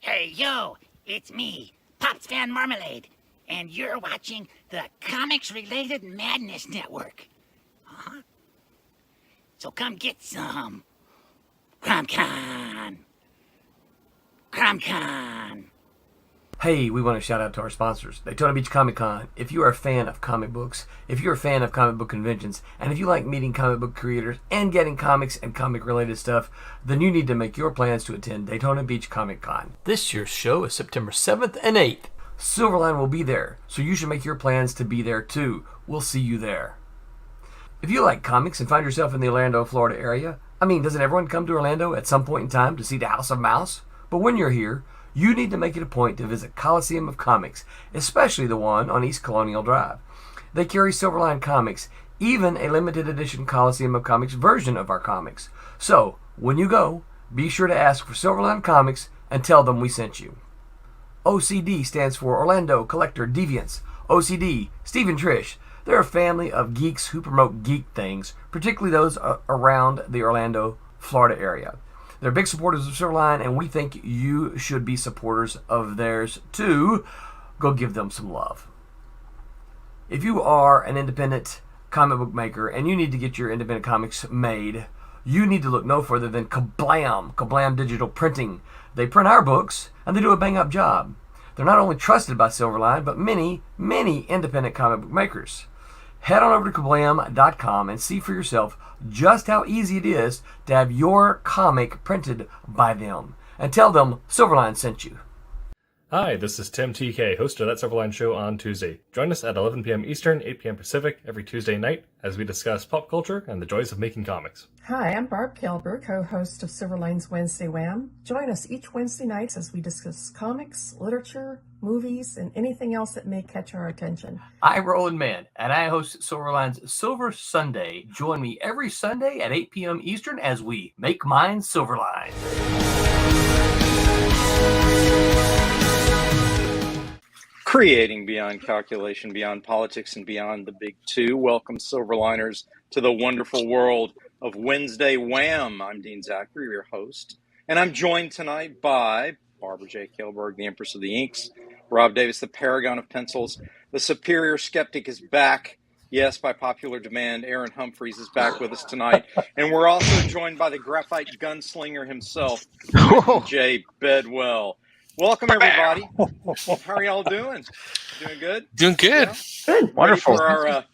Hey, yo, it's me, Pops Van Marmalade, and you're watching the Comics-Related Madness Network. Huh? So come get some. CromCon. CromCon. Hey, we want to shout out to our sponsors, Daytona Beach Comic Con. If you are a fan of comic books, if you're a fan of comic book conventions, and if you like meeting comic book creators and getting comics and comic-related stuff, then you need to make your plans to attend Daytona Beach Comic Con. This year's show is September 7th and 8th. Silverline will be there, so you should make your plans to be there too. We'll see you there. If you like comics and find yourself in the Orlando, Florida area, doesn't everyone come to Orlando at some point in time to see the House of Mouse? But when you're here, you need to make it a point to visit Coliseum of Comics, especially the one on East Colonial Drive. They carry Silverline Comics, even a limited edition Coliseum of Comics version of our comics. So, when you go, be sure to ask for Silverline Comics and tell them we sent you. OCD stands for Orlando Collector Deviants. OCD, Steve and Trish, they're a family of geeks who promote geek things, particularly those around the Orlando, Florida area. They're big supporters of Silverline, and we think you should be supporters of theirs too. Go give them some love. If you are an independent comic book maker and you need to get your independent comics made, you need to look no further than Kablam Digital Printing. They print our books, and they do a bang-up job. They're not only trusted by Silverline, but many, many independent comic book makers. Head on over to kablam.com and see for yourself just how easy it is to have your comic printed by them. And tell them Silverline sent you. Hi, this is Tim TK, host of That Silverline Show on Tuesday. Join us at 11 p.m. Eastern, 8 p.m. Pacific every Tuesday night as we discuss pop culture and the joys of making comics. Hi, I'm Barb Kilber, co-host of Silverline's Wednesday Wham. Join us each Wednesday night as we discuss comics, literature, movies, and anything else that may catch our attention. I'm Roland Mann, and I host Silverline's Silver Sunday. Join me every Sunday at 8 p.m. Eastern as we make mine Silverline. Creating beyond calculation, beyond politics, and beyond the big two. Welcome, Silverliners, to the wonderful world of Wednesday Wham. I'm Dean Zachary, your host, and I'm joined tonight by Barbara J. Kilberg, the Empress of the Inks, Rob Davis, the Paragon of Pencils, the Superior Skeptic is back. Yes, by popular demand, Aaron Humphreys is back with us tonight, and we're also joined by the graphite gunslinger himself, J. Bedwell. Welcome, everybody. How are y'all doing? Doing good? Doing good. Yeah? Good. Wonderful. Ready for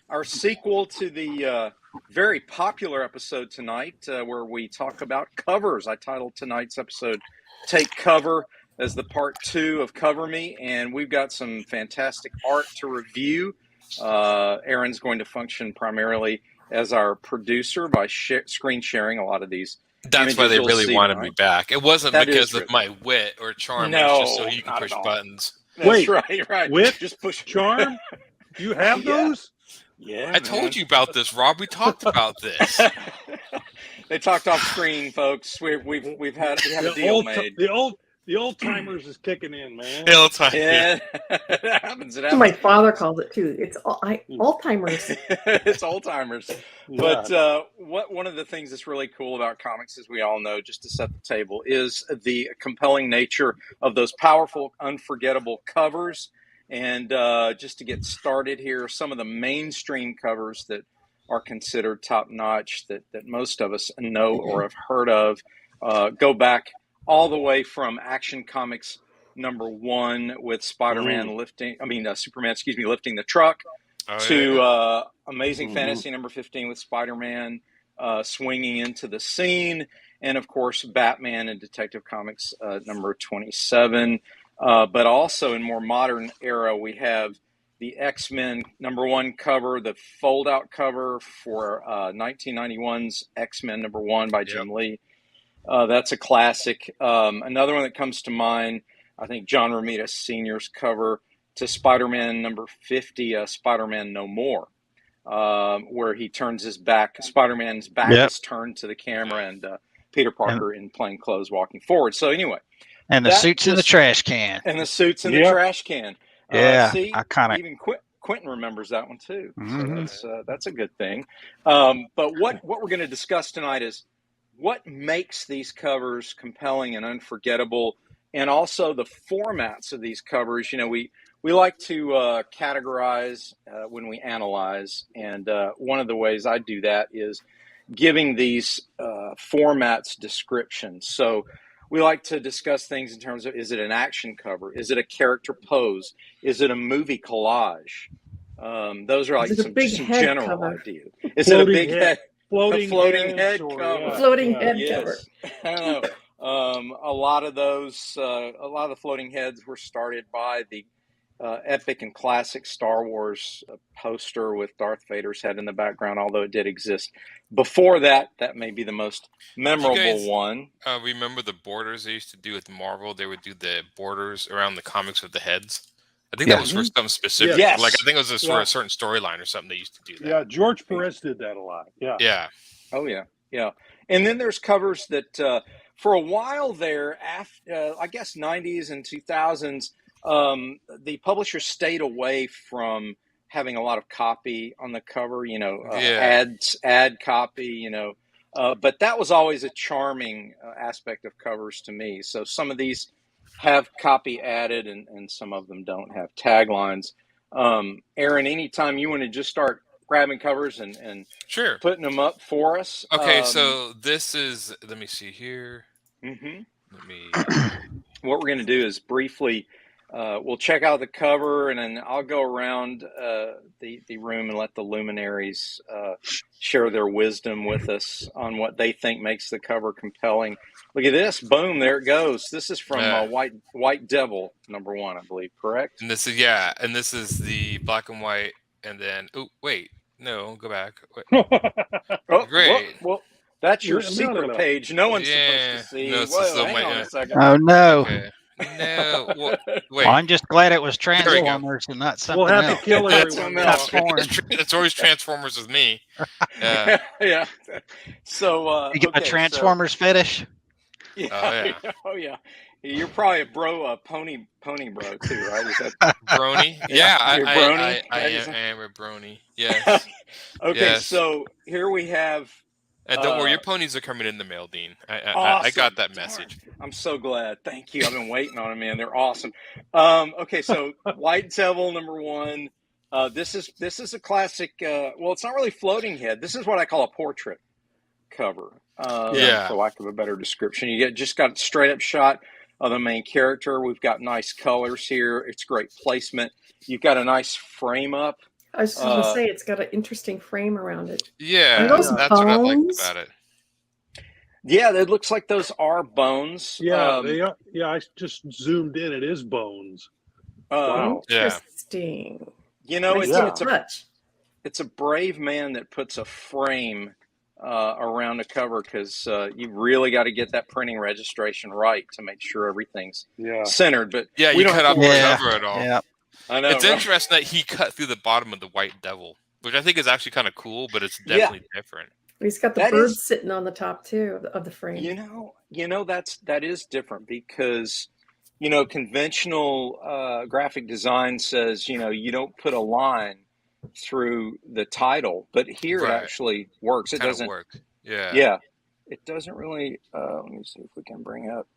our sequel to the very popular episode tonight where we talk about covers. I titled tonight's episode, Take Cover, as the part 2 of Cover Me, and we've got some fantastic art to review. Aaron's going to function primarily as our producer by screen sharing a lot of these. That's why they really wanted me back. It wasn't because of my wit or charm. No, it was just so you can push buttons. That's right. Wit? Just push Charm? You have those? Yeah. I told you about this, Rob. We talked about this. They talked off screen, folks. We have a deal made. The old timers is kicking in, man. Yeah, it happens. My father calls it too. It's Alzheimer's. It's Alzheimer's. Yeah. But one of the things that's really cool about comics, as we all know, just to set the table, is the compelling nature of those powerful, unforgettable covers. And just to get started here, some of the mainstream covers that are considered top-notch that most of us know or have heard of go back all the way from Action Comics #1 with Superman, lifting the truck, to Amazing Fantasy #15 with Spider-Man swinging into the scene, and of course Batman and Detective Comics #27. But also in more modern era, we have the X-Men #1 cover, the fold-out cover for 1991's X-Men #1 by Jim Lee. That's a classic. Another one that comes to mind, I think John Romita Sr.'s cover to Spider-Man #50, Spider-Man No More, where he turns his back. Spider-Man's back is turned to the camera, and Peter Parker in plain clothes walking forward. So anyway. And the suits in the trash can. And the suits in the trash can. Yeah, see, iconic. Even Quentin remembers that one too. Mm-hmm. So that's a good thing. But what we're going to discuss tonight is what makes these covers compelling and unforgettable, and also the formats of these covers. We like to categorize when we analyze, and one of the ways I do that is giving these formats descriptions. So we like to discuss things in terms of, is it an action cover? Is it a character pose? Is it a movie collage? Those are like some general cover? ideas. Is it a big head? Floating head or, cover? Yeah. Floating head Yes. cover. A lot of those, a lot of the floating heads were started by the epic and classic Star Wars poster with Darth Vader's head in the background, although it did exist before that. That may be the most memorable one. Remember the borders they used to do with Marvel? They would do the borders around the comics with the heads. I think that was for something specific. Yes. Like I think it was for a certain storyline or something. They used to do that. Yeah, George Perez did that a lot. Yeah. Yeah. Oh yeah, yeah. And then there's covers that for a while there, after I guess 90s and 2000s. The publisher stayed away from having a lot of copy on the cover, ad copy, but that was always a charming aspect of covers to me. So some of these have copy added and some of them don't have taglines. Aaron, anytime you want to just start grabbing covers and sure, putting them up for us. Okay, so this is, let me see here. What we're going to do is briefly, we'll check out the cover, and then I'll go around the room and let the luminaries share their wisdom with us on what they think makes the cover compelling. Look at this. Boom, there it goes. This is from White Devill, #1, I believe, correct? And this is the black and white, and then, oh, wait, no, go back. Great. Well, that's your secret page. No one's supposed to see. No, hang on a second. Oh, no. Okay. No, wait. Well, I'm just glad it was Transformers and not something We'll have else. to kill everyone. It's always Transformers with me. Yeah. So you get a Transformers fetish? Yeah. Oh yeah. You're probably a pony bro too, right? Is that brony? Yeah, brony? I am a brony. Yes. Okay, yes. So here we have. And don't worry, your ponies are coming in the mail, Dean. I got that message. I'm so glad. Thank you. I've been waiting on them, man. They're awesome. Okay, so White Devill #1. This is a classic. Well, it's not really floating head. This is what I call a portrait cover. For lack of a better description, you just got a straight up shot of the main character. We've got nice colors here. It's great placement. You've got a nice frame up. I was just going to say, it's got an interesting frame around it. Yeah, that's what I liked about it. Yeah, it looks like those are bones. Yeah, they are. Yeah, I just zoomed in. It is bones. Wow. Interesting. It's a brave man that puts a frame around a cover, because you really got to get that printing registration right to make sure everything's centered. But you cut off the cover at all. Yeah. I know, it's interesting that he cut through the bottom of the White Devill, which I think is actually kind of cool, but it's definitely different. He's got the bird sitting on the top too of the frame. That is different, because conventional graphic design says you don't put a line through the title, but here it actually works. It doesn't work. It doesn't really. Let me see if we can bring up.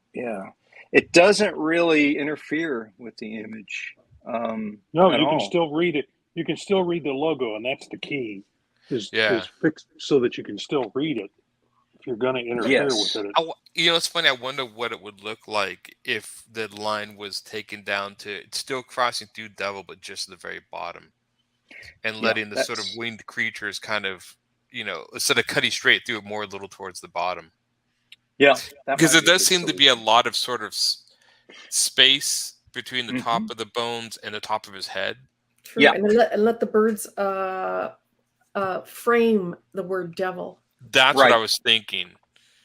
It doesn't really interfere with the image. No, you can still read it. You can still read the logo, and that's the key. Is fixed so that you can still read it if you're going to interfere with it. It's funny. I wonder what it would look like if the line was taken down to it's still crossing through Devill, but just the very bottom, and letting the sort of winged creatures kind of, instead of cutting straight through, more a little towards the bottom. Yeah, because it does seem to be a lot of sort of space between the top of the bones and the top of his head. True. Yeah, and let the birds frame the word devil. That's what I was thinking.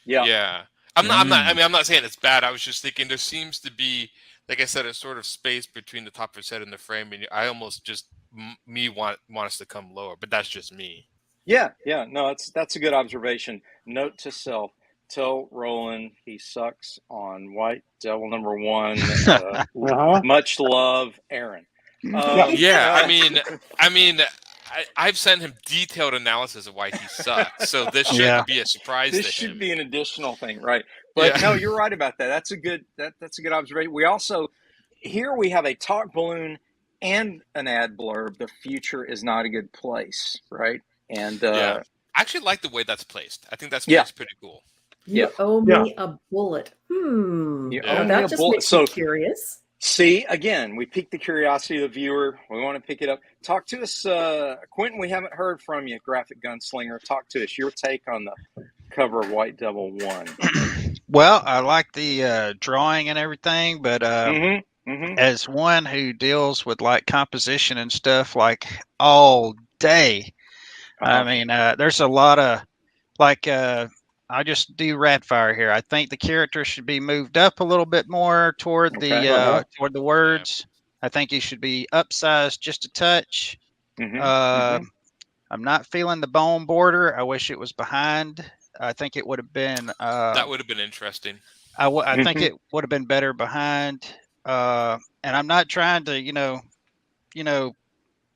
Yeah. I'm not saying it's bad. I was just thinking there seems to be, like I said, a sort of space between the top of his head and the frame, and I almost just want us to come lower, but that's just me. Yeah. No, that's a good observation. Note to self: tell Roland he sucks on White Devill #1. Much love, Aaron. I mean, I've sent him detailed analysis of why he sucks, so this shouldn't be a surprise to him. This should be an additional thing, right? But no, you're right about that. That's a good observation. We also here we have a talk balloon and an ad blurb. The future is not a good place, right? And I actually like the way that's placed. I think that's pretty cool. You owe me a bullet. That just makes me curious. See, again, we piqued the curiosity of the viewer. We want to pick it up. Talk to us, Quentin. We haven't heard from you, Graphic Gunslinger. Talk to us. Your take on the cover of White Devil 1. Well, I like the drawing and everything, but as one who deals with like composition and stuff like all day, I mean, there's a lot of like. I just do rapid fire here. I think the character should be moved up a little bit more toward the words. I think he should be upsized just a touch. I'm not feeling the bone border. I wish it was behind. I think it would have been. That would have been interesting. I think it would have been better behind. And I'm not trying to,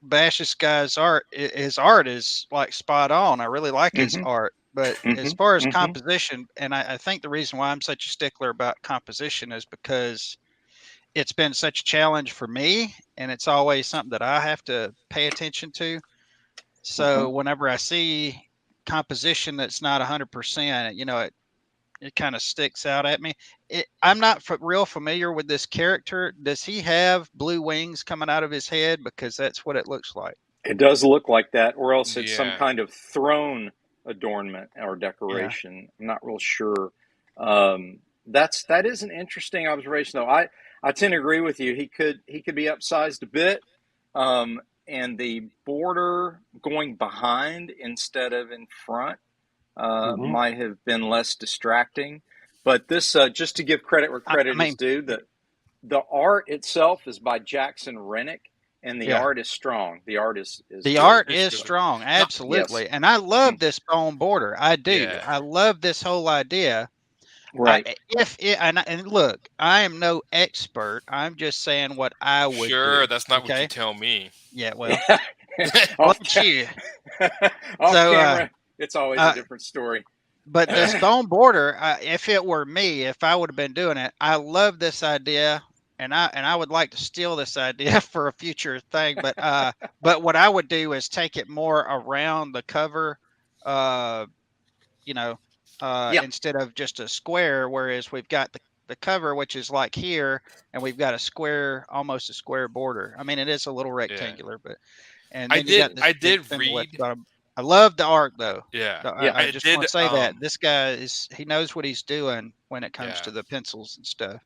bash this guy's art. His art is like spot on. I really like his art. But as far as composition, and I think the reason why I'm such a stickler about composition is because it's been such a challenge for me, and it's always something that I have to pay attention to. So whenever I see composition that's not 100%, it kind of sticks out at me. I'm not real familiar with this character. Does he have blue wings coming out of his head? Because that's what it looks like. It does look like that, or else it's some kind of throne adornment or decoration. I'm not real sure. That is an interesting observation, though. I tend to agree with you. He could be upsized a bit, and the border going behind instead of in front might have been less distracting. But this, just to give credit where credit is due, the art itself is by Jackson Rennick. And the art is strong. The art is strong, absolutely. And I love this bone border. I do. Yeah. I love this whole idea. Right. And look, I am no expert. I'm just saying what I would do. Sure, that's not what you tell me. Yeah, well. Off camera, it's always a different story. But this bone border, if it were me, if I would have been doing it, I love this idea. And I would like to steal this idea for a future thing, but what I would do is take it more around the cover, instead of just a square. Whereas we've got the cover, which is like here, and we've got almost a square border. I mean, it is a little rectangular, but I did read. I love the art, though. I just want to say that this guy he knows what he's doing when it comes to the pencils and stuff.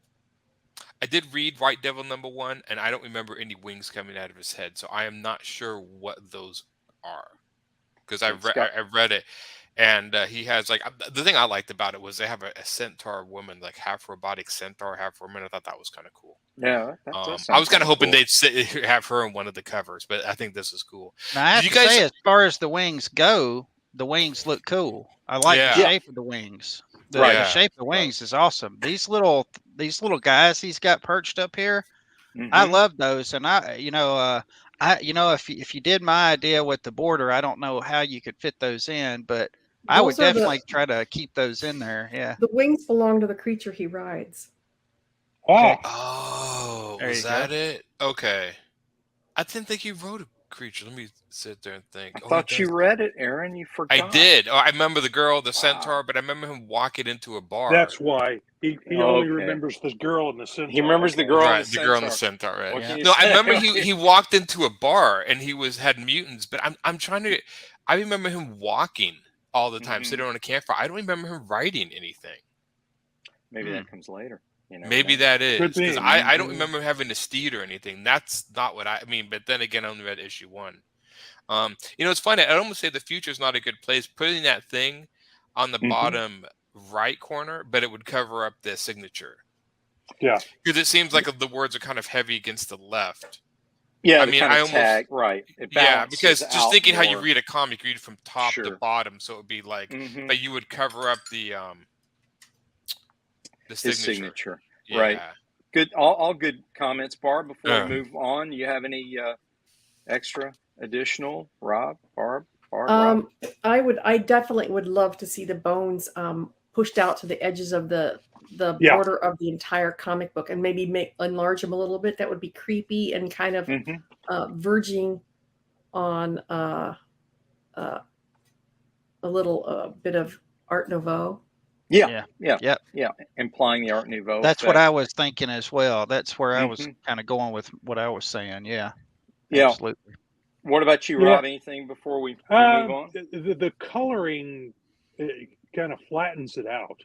I did read White Devil #1, and I don't remember any wings coming out of his head, so I am not sure what those are. Because I read it, and he has like the thing I liked about it was they have a centaur woman, like half robotic centaur, half woman. I thought that was kind of cool. Yeah, I was kind of hoping they'd have her in one of the covers, but I think this is cool. Now, I have to say, as far as the wings go, the wings look cool. I like the shape of the wings. The shape of the wings is awesome. These little guys he's got perched up here, I love those. And if you did my idea with the border, I don't know how you could fit those in, but I would definitely try to keep those in there. Yeah. The wings belong to the creature he rides. Oh, is that it? Okay. I didn't think you wrote a creature. Let me sit there and think. I thought you read it, Aaron. You forgot. I did. I remember the girl, the centaur, but I remember him walking into a bar. That's why he only remembers the girl and the centaur. He remembers the girl, and the girl and the centaur. Right? No, I remember he walked into a bar and he had mutants. But I'm trying to. I remember him walking all the time, sitting on a campfire. I don't remember him writing anything. Maybe that comes later. Maybe that is because I don't remember having a steed or anything. That's not what I mean. But then again, I only read issue 1. It's funny. I'd almost say the future is not a good place. Putting that thing on the bottom right corner, but it would cover up the signature. Yeah, because it seems like the words are kind of heavy against the left. Yeah, I mean, I almost tag, right. Because just thinking how you read a comic, you read from top to bottom, so it would be like, but you would cover up the signature. Yeah. Right. Good. All good comments, Barb. Before we move on, you have any extra additional, Barb? I definitely would love to see the bones pushed out to the edges of the border of the entire comic book, and maybe enlarge them a little bit. That would be creepy and kind of verging on a little bit of Art Nouveau. Yeah. Implying the Art Nouveau. That's effect. what I was thinking as well. That's where I was kind of going with what I was saying. Yeah. Absolutely. What about you, Rob? Anything before we move on? The coloring kind of flattens it out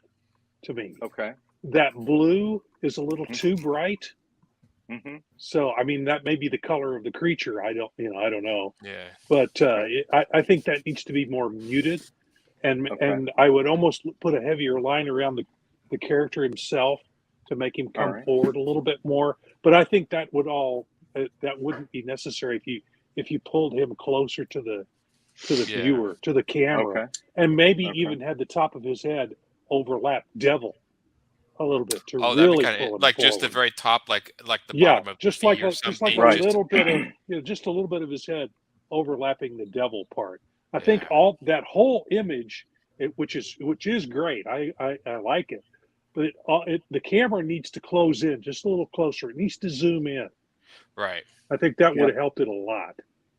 to me. Okay. That blue is a little too bright. So, I mean, that may be the color of the creature. I don't know. Yeah. But I think that needs to be more muted. And I would almost put a heavier line around the character himself to make him come forward a little bit more. But I think that wouldn't be necessary if you pulled him closer to the viewer, to the camera, and maybe even had the top of his head overlap Devill a little bit to really pull him like forward. just the very top, like the bottom of just the like feet or just like something. a little bit of just a little bit of his head overlapping the Devill part. I think all that whole image, which is great. I like it, but the camera needs to close in just a little closer. It needs to zoom in. Right. I think that would have helped it a lot.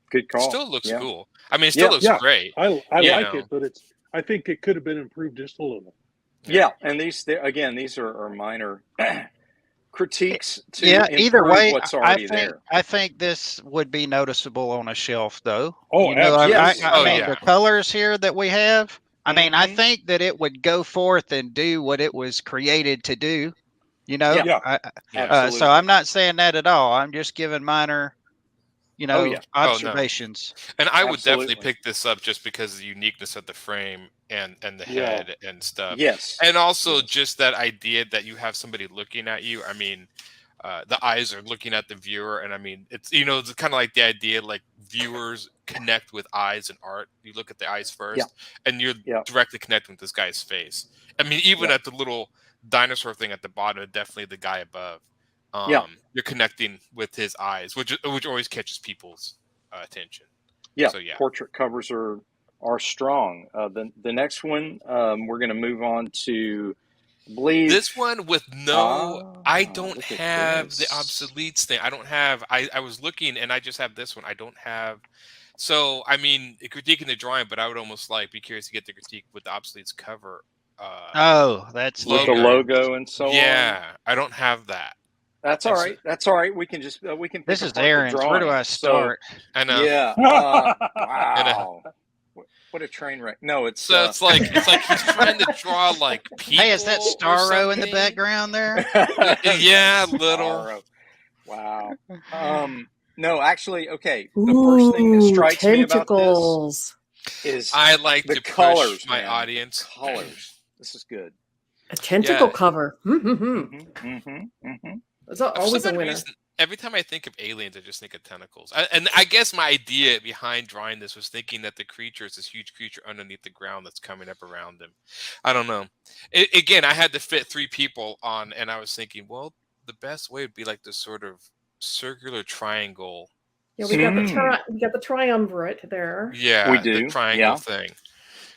Good call. It still looks cool. I mean, it still looks great. I like it, but I think it could have been improved just a little. Yeah, and these are minor critiques to either way, what's already there. I think this would be noticeable on a shelf, though. Oh, I mean, the colors here that we have. I mean, I think that it would go forth and do what it was created to do. You know, so I'm not saying that at all. I'm just giving minor, observations. And I would definitely pick this up just because of the uniqueness of the frame and the head and stuff. Yes. And also just that idea that you have somebody looking at you. I mean, the eyes are looking at the viewer. And I mean, it's kind of like the idea, like viewers connect with eyes and art. You look at the eyes first and you're directly connecting with this guy's face. I mean, even at the little dinosaur thing at the bottom, definitely the guy above. You're connecting with his eyes, which always catches people's attention. Yeah. So, portrait covers are strong. The next one, we're going to move on to, I believe, this one with I don't have the obsoletes thing. I don't have. I was looking and I just have this one. I don't have. So I mean, critiquing the drawing, but I would almost be curious to get the critique with the obsoletes cover. That's with the logo and so on. Yeah, I don't have that. That's all right. That's all right. We can just pick this is Aaron's. Where do I start? I know. Yeah. Wow. What a train wreck. No, it's so it's like he's trying to draw like people. Hey, is that Starro in the background there? Yeah, little. Wow. No, actually, okay. The first thing that strikes me about this is I like the to colors, push my audience. Colors. This is good. A tentacle cover. It's always a winner. Reason, every time I think of aliens, I just think of tentacles. And I guess my idea behind drawing this was thinking that the creature is this huge creature underneath the ground that's coming up around him. I don't know. Again, I had to fit 3 people on, and I was thinking, well, the best way would be like this sort of circular triangle. Yeah, we got the triumvirate there. Yeah, we do. The triangle thing.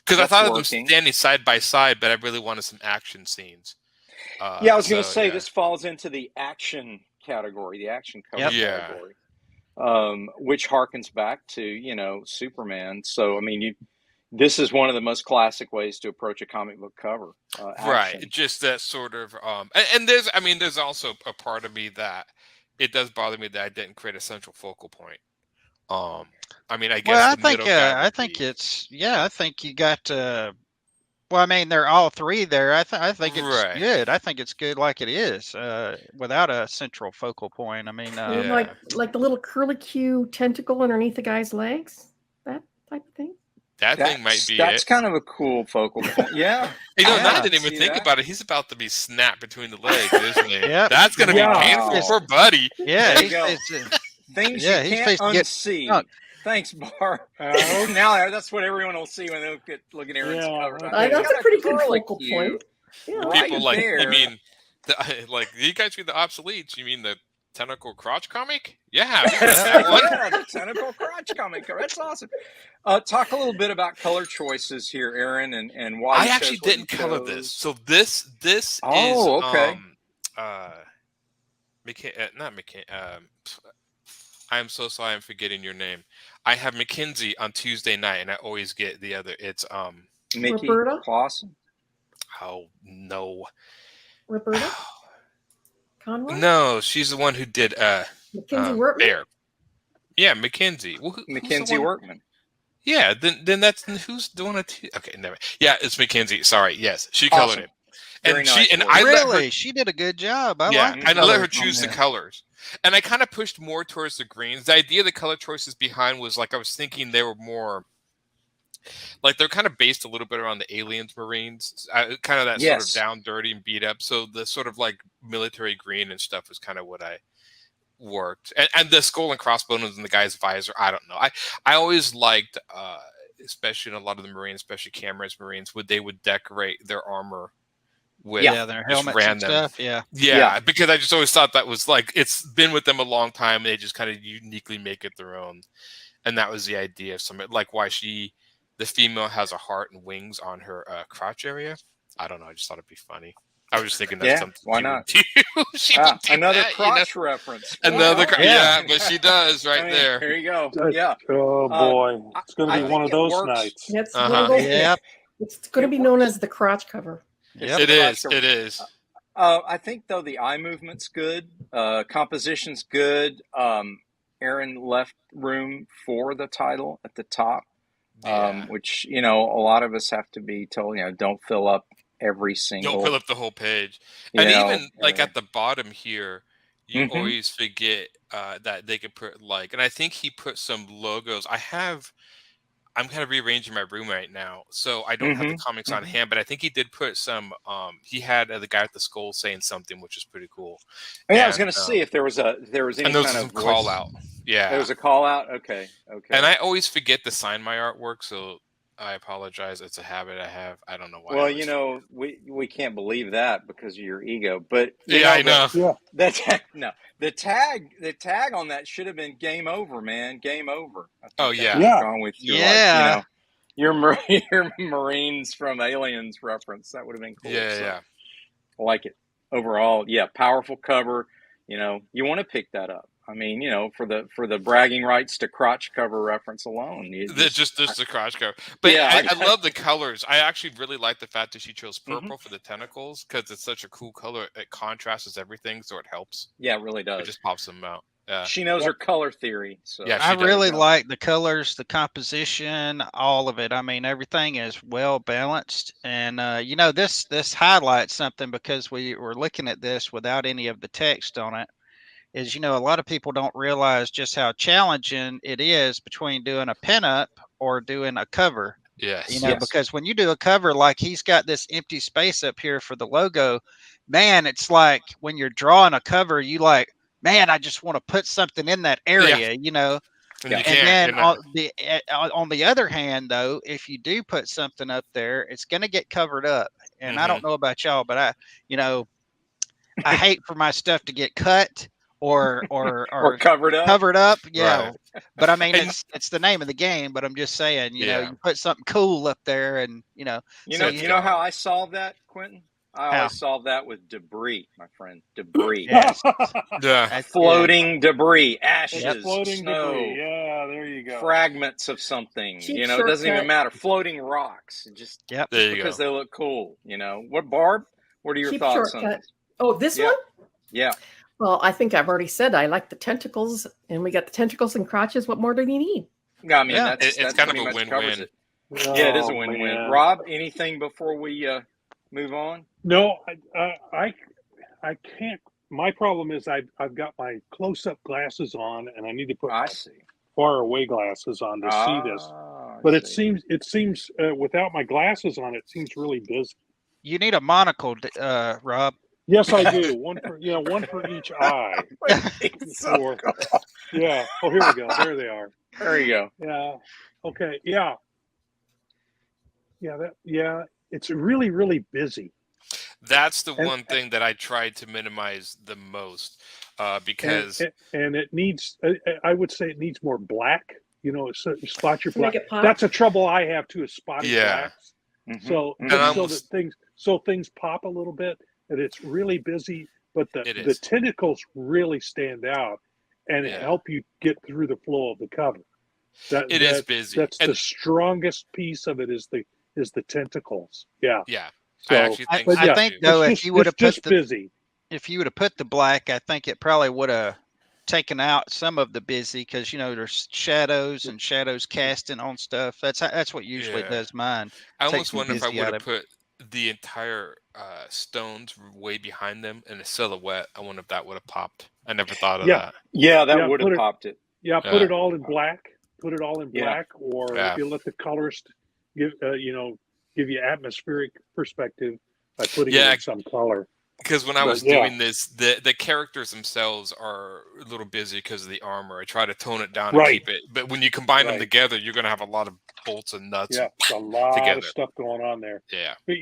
Because I thought of them standing side by side, but I really wanted some action scenes. I was going to say this falls into the action category, the action cover category, which harkens back to Superman. So I mean, this is one of the most classic ways to approach a comic book cover. Right, just that sort of. And there's also a part of me that it does bother me that I didn't create a central focal point. I mean, I guess. Well, I think you got. Well, I mean, they're all 3 there. I think it's good. I think it's good like it is, without a central focal point. I mean, like the little curlicue tentacle underneath the guy's legs, that type of thing. That thing might be. That's kind of a cool focal point. Yeah. I didn't even think about it. He's about to be snapped between the legs, isn't he? That's going to be painful for Buddy. Yeah. Things you can't unsee. Thanks, Bar. Now that's what everyone will see when they look at Aaron's cover. That's a pretty good focal point. Yeah. People you mean, like, you guys read the obsoletes? You mean the tentacle crotch comic? Yeah, that one. Yeah, the tentacle crotch comic. That's awesome. Talk a little bit about color choices here, Aaron, and why I you actually chose what didn't you color chose. this. So this is okay. not McKin. I'm so sorry, I'm forgetting your name. I have Mackenzie on Tuesday night, and I always get the other. It's Mickey Roberta? Clausen. Oh no, Roberta Conroy? no, she's the one who did Mackenzie Workman? Bear. Yeah, Mackenzie. Well, Mackenzie Workman. Yeah, then that's who's doing it. Okay, never. Yeah, it's Mackenzie. Sorry. Yes, she colored it. And Very she nice and work. I let Really, her, she did a good job. I yeah, like and I let her colors on choose the there. colors. And I kind of pushed more towards the greens. The idea of the color choices behind was like I was thinking they were more like they're kind of based a little bit around the Aliens Marines, kind of that sort of down, dirty, and beat up. So the sort of like military green and stuff was kind of what I worked. And the skull and crossbones and the guy's visor. I don't know. I always liked, especially in a lot of the Marines, especially Cameron's Marines, they would decorate their armor with their helmets and stuff. Yeah, because I just always thought that was like it's been with them a long time. They just kind of uniquely make it their own, and that was the idea of some like why the female has a heart and wings on her crotch area. I don't know. I just thought it'd be funny. I was just thinking that's something. Why not? She would do another that, crotch reference. Another, but she does right there. There you go. Yeah. Oh boy, it's going to be one of those nights. It's It's going to be known as the crotch cover. Yep. It is. It is. I think though the eye movement's good, composition's good. Aaron left room for the title at the top, which a lot of us have to be told. Don't fill up every single. Don't fill up the whole page, and even like at the bottom here, you always forget that they could put like, and I think he put some logos. I'm kind of rearranging my room right now, so I don't have the comics on hand, but I think he did put some, he had the guy with the skull saying something, which is pretty cool. I was going to see if there was any kind of call out. Yeah. There was a call out. Okay. And I always forget to sign my artwork, so I apologize. It's a habit I have. I don't know why. Well, we can't believe that because of your ego, but I know. The tag on that should have been game over, man. Game over. Yeah. With your, your Marines from Aliens reference. That would have been cool. Yeah. I like it. Overall, powerful cover. You want to pick that up. I mean, for the bragging rights to crotch cover reference alone. Just the crotch cover. But I love the colors. I actually really like the fact that she chose purple for the tentacles because it's such a cool color. It contrasts everything, so it helps. Yeah, it really does. It just pops them out. Yeah. She knows her color theory. So I really like the colors, the composition, all of it. I mean, everything is well balanced. And, this highlights something because we were looking at this without any of the text on it. Is, a lot of people don't realize just how challenging it is between doing a pinup or doing a cover. Yes. Because when you do a cover, like he's got this empty space up here for the logo, man, it's like when you're drawing a cover, you like, man, I just want to put something in that area, And then on the other hand, though, if you do put something up there, it's going to get covered up. And I don't know about y'all, but I hate for my stuff to get cut. Or covered up. Yeah. Right. But I mean, it's the name of the game, but I'm just saying, you put something cool up there and, You know how I solve that, Quentin? I always solve that with debris, my friend. Debris. Yes. Floating debris, ashes, floating snow. Debris. Yeah, there you go. Fragments of something. Cheap it doesn't even matter. Floating rocks. Just because they look cool. What, Barb? What are your thoughts on this? Oh, this one? Yeah. Well, I think I've already said I like the tentacles, and we got the tentacles and crotches. What more do you need? I mean, it's kind of a win-win. It is a win-win. Rob, anything before we move on? No, I can't. My problem is I've got my close-up glasses on, and I need to put far away glasses on to see this. But it seems without my glasses on, it seems really busy. You need a monocle, Rob. Yes, I do. One for each eye. Oh, here we go. There they are. There you go. Yeah. Okay. Yeah. Yeah. It's really, really busy. That's the one thing that I tried to minimize the most, because and it needs. I would say it needs more black. You know, spot your To black. make it pop? That's a trouble I have too, is spotting blacks. So so things pop a little bit, and it's really busy. But the tentacles really stand out and help you get through the flow of the cover. It is busy. That's the strongest piece of it is the tentacles. Yeah. Yeah. So, I think though, if you would have put if you would have put the black, I think it probably would have taken out some of the busy, because there's shadows and shadows casting on stuff. That's what usually does mine. I almost wonder if I would have put the entire stones way behind them in a silhouette. I wonder if that would have popped. I never thought of that. Yeah, that would have popped it. Yeah, put it all in black. Put it all in black, or if you let the colorist give you atmospheric perspective by putting it in some color. Because when I was doing this, the characters themselves are a little busy because of the armor. I try to tone it down and keep it. But when you combine them together, you're going to have a lot of bolts and nuts. Yeah, a lot of stuff going on there. Yeah. But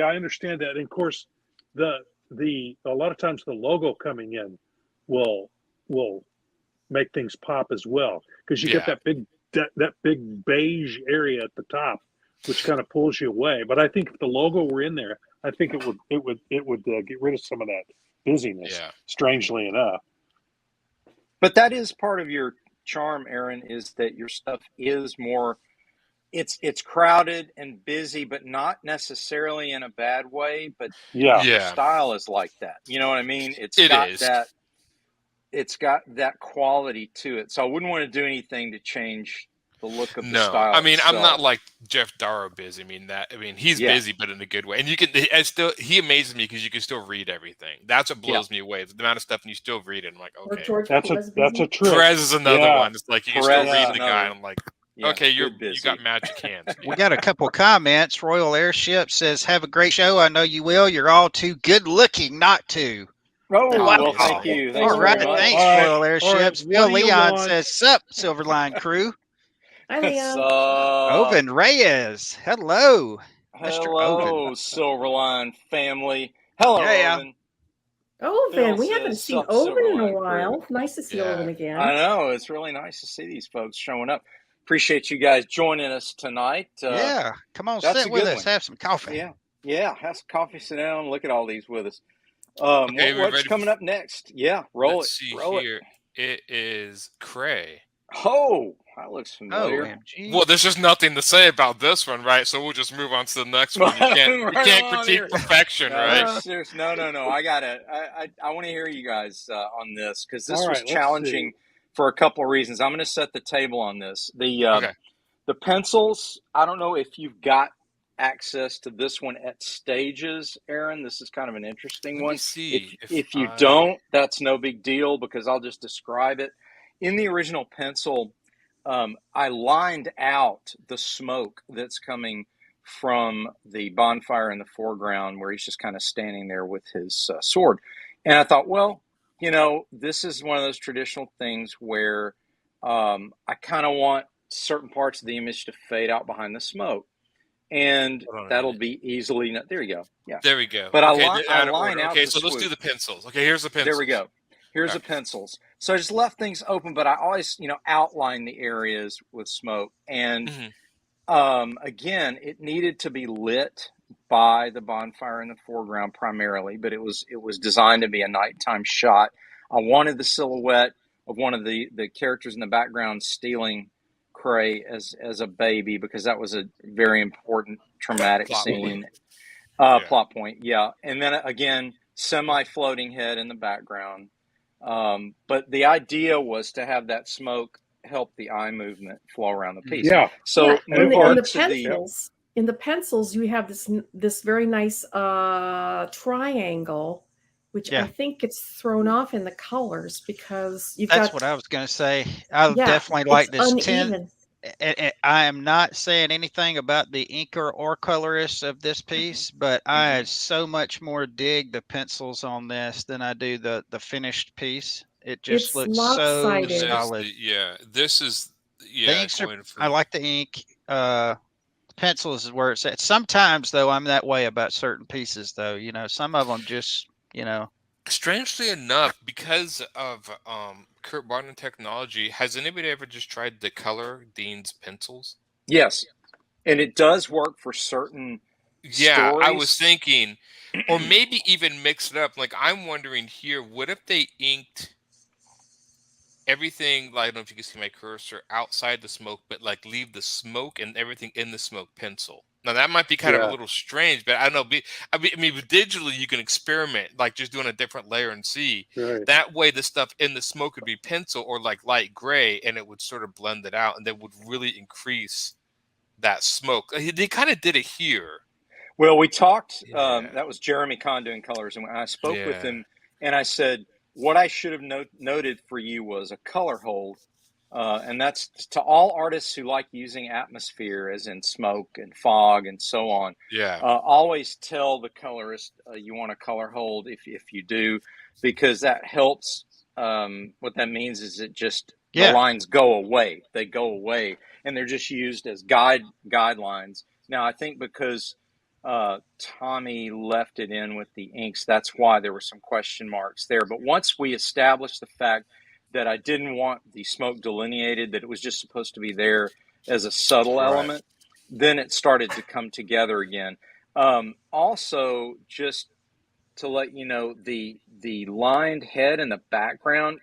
I understand that. And of course, a lot of times the logo coming in will make things pop as well, because you get that big beige area at the top, which kind of pulls you away. But I think if the logo were in there, I think it would get rid of some of that busyness. Yeah. Strangely enough. But that is part of your charm, Aaron, is that your stuff is more. It's crowded and busy, but not necessarily in a bad way. But your style is like that. You know what I mean? It's got that quality to it. So I wouldn't want to do anything to change the look of the style. I mean, itself. I'm not like Jeff Darrow busy. I mean, he's busy, but in a good way. And he amazes me because you can still read everything. That's what blows me away. The amount of stuff and you still read it. I'm like, okay. That's a trick. Perez is another one. It's like you can still read the guy. And I'm like, okay, you got magic hands. We got a couple comments. Royal Airship says, "Have a great show. I know you will. You're all too good looking not to." Oh, well, thank you. All right, thanks, Royal Airships. Bill Leon says, "Sup, Silverline crew." Hi, Leon. Oven Reyes. Hello. Hello, Silverline family. Hello, Oven. Oven. We haven't seen Oven in a while. Nice to see Oven again. I know. It's really nice to see these folks showing up. Appreciate you guys joining us tonight. Come on, sit with us. Have some coffee. Yeah. Have some coffee. Sit down. Look at all these with us. What's coming up next? Yeah, roll it. It is Cray. Oh, that looks familiar. Well, there's just nothing to say about this one, right? So we'll just move on to the next one. You can't critique perfection, right? No. I want to hear you guys on this, because this was challenging for a couple of reasons. I'm going to set the table on this. The pencils, I don't know if you've got access to this one at Stages, Aaron. This is kind of an interesting one. If you don't, that's no big deal, because I'll just describe it. In the original pencil, I lined out the smoke that's coming from the bonfire in the foreground, where he's just kind of standing there with his sword. And I thought, well, this is one of those traditional things where I kind of want certain parts of the image to fade out behind the smoke. And that'll be easily... There you go. Yeah. There we go. But I line out Okay, so let's do the pencils. Okay, here's the pencils. There we go. Here's the pencils. So I just left things open, but I always, outline the areas with smoke. And again, it needed to be lit by the bonfire in the foreground primarily, but it was designed to be a nighttime shot. I wanted the silhouette of one of the characters in the background stealing Cray as a baby, because that was a very important traumatic scene. Plot point, yeah. And then again, semi-floating head in the background. But the idea was to have that smoke help the eye movement flow around the piece. Yeah. So in the pencils, you have this very nice triangle, which I think gets thrown off in the colors, because That's what I was going to say. I definitely like this uneven. I am not saying anything about the inker or colorist of this piece, but I so much more dig the pencils on this than I do the finished piece. It just looks so solid. This is the inks I like the ink. pencils is where it's at. Sometimes though, I'm that way about certain pieces though. Some of them just, Strangely enough, because of Kurt Barton technology, has anybody ever just tried to color Dean's pencils? Yes, and it does work for certain stories. I was thinking, or maybe even mix it up. Like, I'm wondering here, what if they inked everything, like, I don't know if you can see my cursor, outside the smoke, but like leave the smoke and everything in the smoke pencil. Now that might be kind of a little strange, but I don't know. I mean, digitally you can experiment, like just doing a different layer and see. Right. That way, the stuff in the smoke would be pencil or like light gray, and it would sort of blend it out, and that would really increase that smoke. They kind of did it here. Well, we talked. That was Jeremy Kahn doing colors, and I spoke with him, and I said, what I should have noted for you was a color hold. And that's to all artists who like using atmosphere, as in smoke and fog and so on. Always tell the colorist you want a color hold if you do, because that helps. What that means is it just the lines go away. They go away, and they're just used as guidelines. Now, I think because Tommy left it in with the inks, that's why there were some question marks there. But once we established the fact that I didn't want the smoke delineated, that it was just supposed to be there as a subtle element, then it started to come together again. Also, just to let you know, the lined head in the background,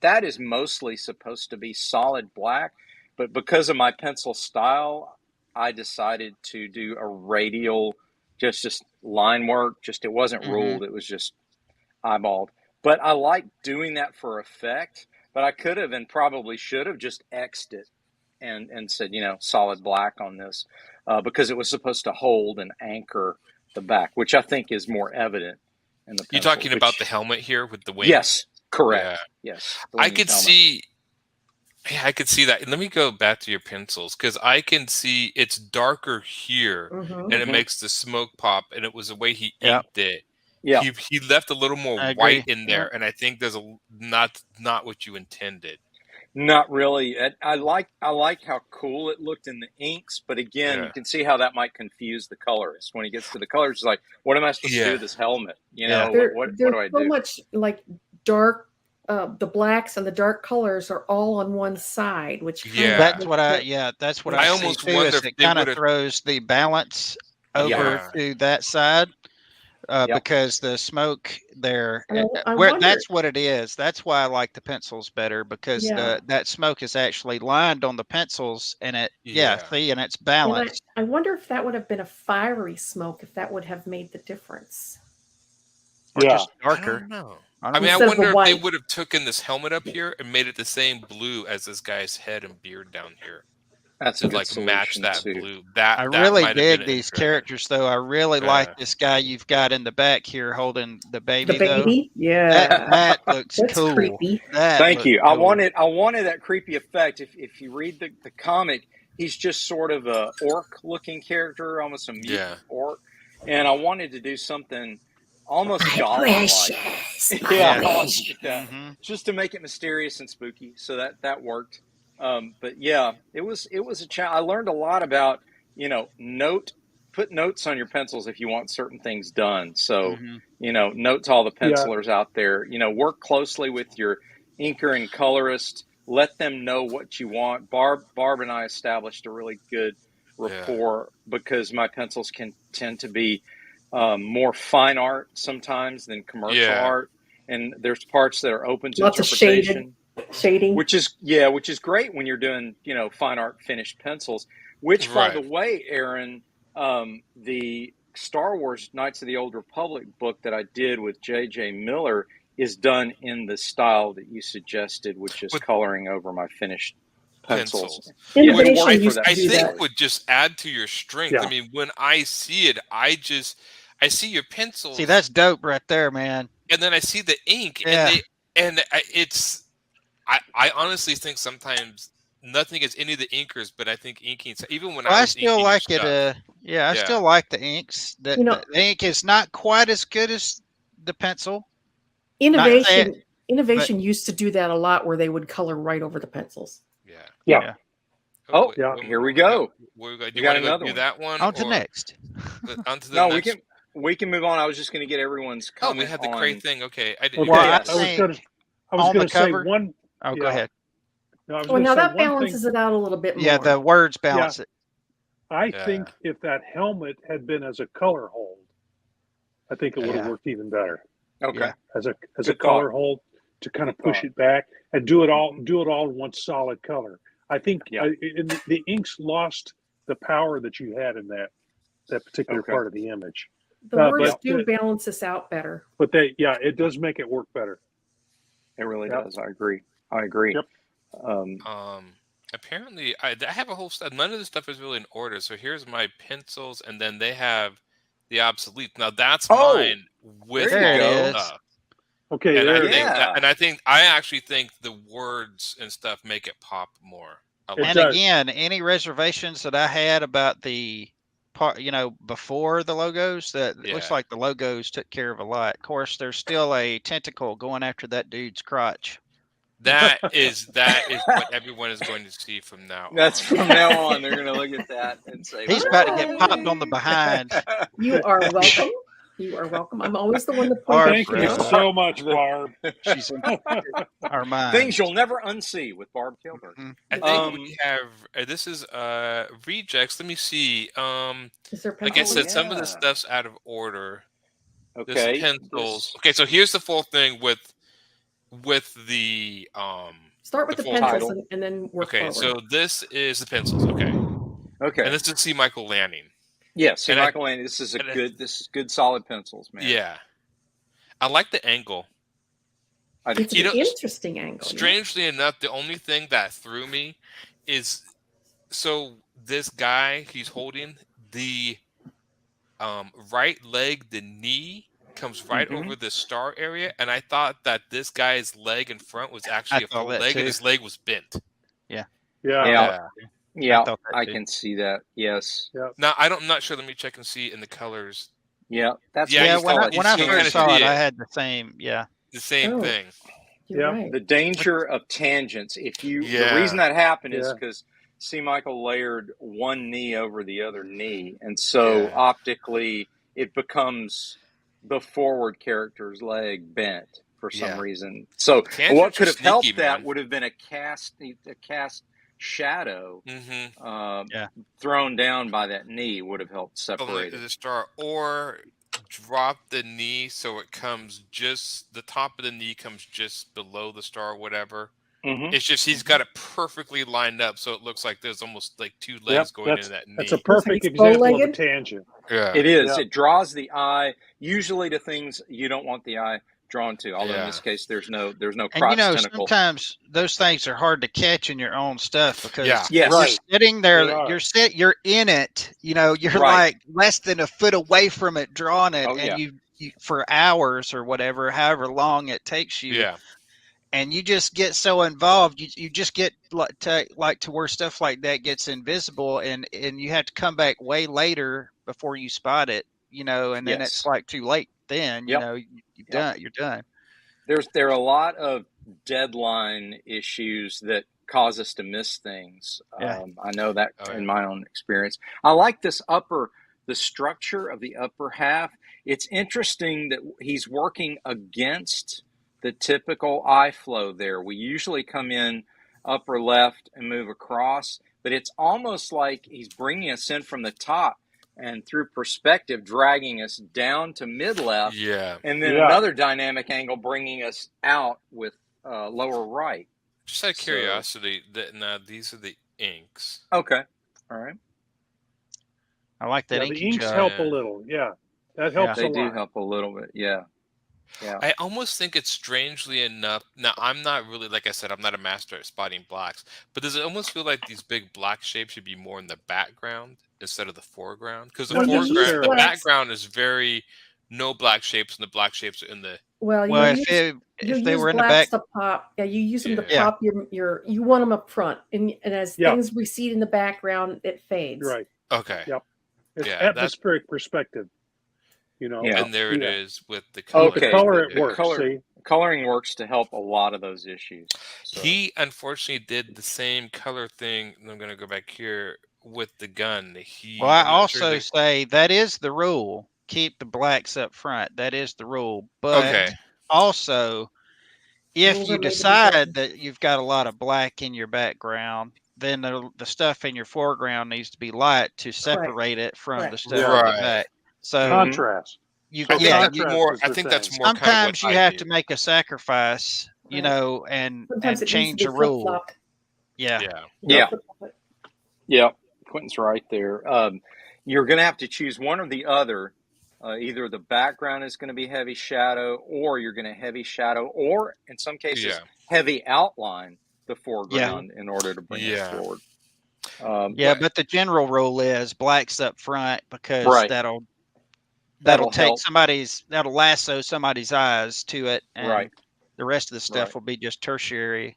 that is mostly supposed to be solid black, but because of my pencil style, I decided to do a radial, just line work. It wasn't ruled, it was just eyeballed. But I like doing that for effect, but I could have and probably should have just X'd it and said, solid black on this, because it was supposed to hold and anchor the back, which I think is more evident in the pencil. You're talking about the helmet here with the wings? Yes, correct. Yeah. Yes. I could see that. Let me go back to your pencils, because I can see it's darker here, and it makes the smoke pop, and it was the way he inked it. Yeah, he left a little more white in there, and I think there's not what you intended. Not really. I like how cool it looked in the inks, but again, you can see how that might confuse the colorist when he gets to the colors. It's like, what am I supposed to do with this helmet? What do I do? So much like dark. The blacks and the dark colors are all on one side, which that's what I almost see too, wonder if it kind of throws the balance over to that side. Because the smoke there, that's what it is. That's why I like the pencils better, because that smoke is actually lined on the pencils, and and it's balanced. I wonder if that would have been a fiery smoke, if that would have made the difference. Or just darker. I don't know. I wonder if they would have taken this helmet up here and made it the same blue as this guy's head and beard down here. That's to like match that too. blue. I really dig these characters, though. I really like this guy you've got in the back here holding the baby. The baby, that looks cool. Creepy. Thank you. Cool. I wanted that creepy effect. If you read the comic, he's just sort of a orc-looking character, almost a mutant orc, and I wanted to do something almost goblin-like. Just to make it mysterious and spooky. So that worked. But yeah, it was a challenge. I learned a lot about, put notes on your pencils if you want certain things done. So, note to all the pencilers out there, work closely with your inker and colorist, let them know what you want. Barb and I established a really good rapport because my pencils can tend to be more fine art sometimes than commercial art. And there's parts that are open to lots interpretation. Shading, which is great when you're doing fine art finished pencils. Which, by the way, Aaron, the Star Wars Knights of the Old Republic book that I did with J.J. Miller is done in the style that you suggested, which is coloring over my finished pencils. Which I think would just add to your strength. Yeah. I mean, when I see it, I see your pencils. See, that's dope right there, man. And then I see the ink, it's. I honestly think sometimes nothing against any of the inkers, but I think inking, even when I still like it. I still like the inks. The ink is not quite as good as the pencil. Innovation used to do that a lot, where they would color right over the pencils. Yeah. Oh, yeah. Here we go. Do you want to do that one? On to next. On to the no, next. we can move on. I was just going to get everyone's comment. Oh, we had the Cray thing. Okay. I was going to say one. Oh, go ahead. No, well, now that balances it out a little bit more. Yeah, the words balance it. I think if that helmet had been as a color hold, I think it would have worked even better. Okay. As a color hold to kind of push it back and do it all in one solid color. I think the inks lost the power that you had in that particular part of the image. The words do balance this out better. But it does make it work better. It really does. I agree. Yep. Apparently, I have a whole stuff. None of this stuff is really in order. So here's my pencils, and then they have the obsolete. Now that's mine with stuff. Okay, and I actually think the words and stuff make it pop more. And again, any reservations that I had about the part, before the logos, that it looks like the logos took care of a lot. Of course, there's still a tentacle going after that dude's crotch. That is what everyone is going to see from now on. That's from now on. They're going to look at that and say, he's about to get popped on the behind. You are welcome. You are welcome. I'm always the one to point Thank you so much, Barb. She's in our mind. Things you'll never unsee with Barb Kilburn. Mm-hmm. I think we have, this is rejects. Let me see. Like I said, some of the stuff's out of order. Okay. This pencils. Okay, so here's the full thing with the start with the pencils and then work forward. So this is the pencils. Okay. And this is C. Michael Lanning. Yes, Michael Lanning. This is good solid pencils, man. Yeah, I like the angle. It's an interesting angle. Strangely enough, the only thing that threw me is this guy, he's holding the right leg, the knee comes right over the star area, and I thought that this guy's leg in front was actually a full leg, and his leg was bent. Yeah, I can see that. Yes. Yeah. Now I'm not sure. Let me check and see in the colors. Yeah, that's when I first saw it, I had the same. Yeah, the same thing. Right. The danger of tangents. The reason that happened is because C. Michael layered one knee over the other knee, and so optically it becomes the forward character's leg bent for some reason. So what could have helped that would have been a cast shadow thrown down by that knee would have helped separate the star, or drop the knee so it comes the top of the knee comes just below the star or whatever. It's just he's got it perfectly lined up so it looks like there's almost like two legs going into that knee. That's a perfect example of a tangent. Yeah, it is. It draws the eye usually to things you don't want the eye drawn to. Although in this case, there's no crotch tentacle. Sometimes those things are hard to catch in your own stuff because you're sitting there, you're in it. You're like less than a foot away from it, drawing it, and you for hours or whatever, however long it takes you. Yeah. And you just get so involved, you just get to where stuff like that gets invisible, and you have to come back way later before you spot it, and then it's like too late. Then you're done. There are a lot of deadline issues that cause us to miss things. I know that in my own experience. I like the structure of the upper half. It's interesting that he's working against the typical eye flow there. We usually come in upper left and move across, but it's almost like he's bringing us in from the top and through perspective, dragging us down to mid left. Yeah. And then another dynamic angle bringing us out with lower right. Just out of curiosity, these are the inks. Okay. All right. I like that. The inks help a little. Yeah. That helps a lot. They do help a little bit. Yeah. Yeah. I almost think it's strangely enough. Now, I'm not really, like I said, I'm not a master at spotting blacks, but does it almost feel like these big black shapes should be more in the background instead of the foreground? Because the background is very no black shapes, and the black shapes are in the. If they were in the back, to pop, you use them to pop you want them up front, and as things recede in the background, it fades. Right. Okay. Yep. It's atmospheric perspective. And there it is with the color. Okay. The color it works. coloring works to help a lot of those issues. So. He unfortunately did the same color thing. I'm going to go back here with the gun. Well, I also say that is the rule. Keep the blacks up front. That is the rule. But also, if you decide that you've got a lot of black in your background, then the stuff in your foreground needs to be light to separate it from the stuff in the back. So contrast. I think that's more. Sometimes you have to make a sacrifice, you know, and change a rule. Yeah. Quentin's right there. You're going to have to choose one or the other. Either the background is going to be heavy shadow, or you're going to heavy shadow, or in some cases heavy outline the foreground in order to bring it forward. But the general rule is blacks up front because that'll take that'll lasso somebody's eyes to it, and the rest of the stuff will be just tertiary.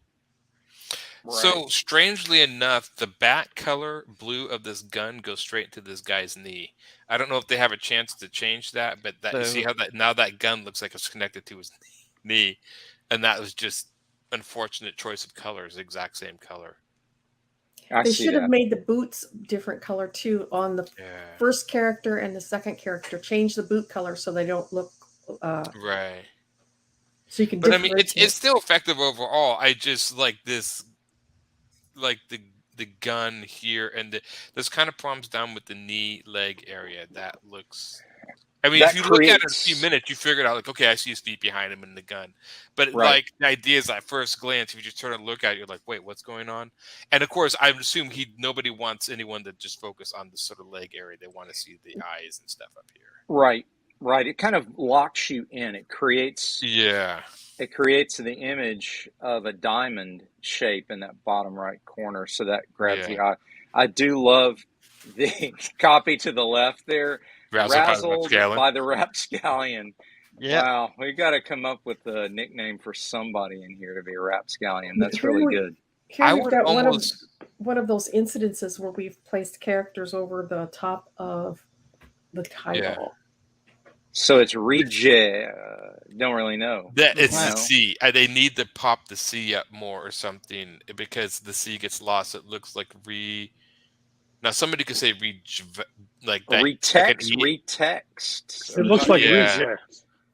So strangely enough, the back color blue of this gun goes straight to this guy's knee. I don't know if they have a chance to change that, but you see how that gun looks like it's connected to his knee, and that was just unfortunate choice of colors, exact same color. They should have made the boots different color too on the first character and the second character. Change the boot color so they don't look right. So you can. But I mean, it's still effective overall. I just like this. Like the gun here, and this kind of problems down with the knee leg area. That looks. I mean, if you look at it in a few minutes, you figure it out. Like, okay, I see his feet behind him in the gun. But like the idea is, at first glance, if you just turn and look at it, you're like, wait, what's going on? And of course, I assume nobody wants anyone to just focus on the sort of leg area. They want to see the eyes and stuff up here. Right. It kind of locks you in. It creates. It creates the image of a diamond shape in that bottom right corner, so that grabs the eye. I do love the copy to the left there, Razzled by the Rapscallion. Yeah. Wow, we got to come up with a nickname for somebody in here to be a Rapscallion. That's really good. Here we've got one of those incidences where we've placed characters over the top of the title. Yeah. So it's reject. Don't really know. That it's the C. They need to pop the C up more or something because the C gets lost. It looks like Now somebody could say like that. Retext. It looks like reject.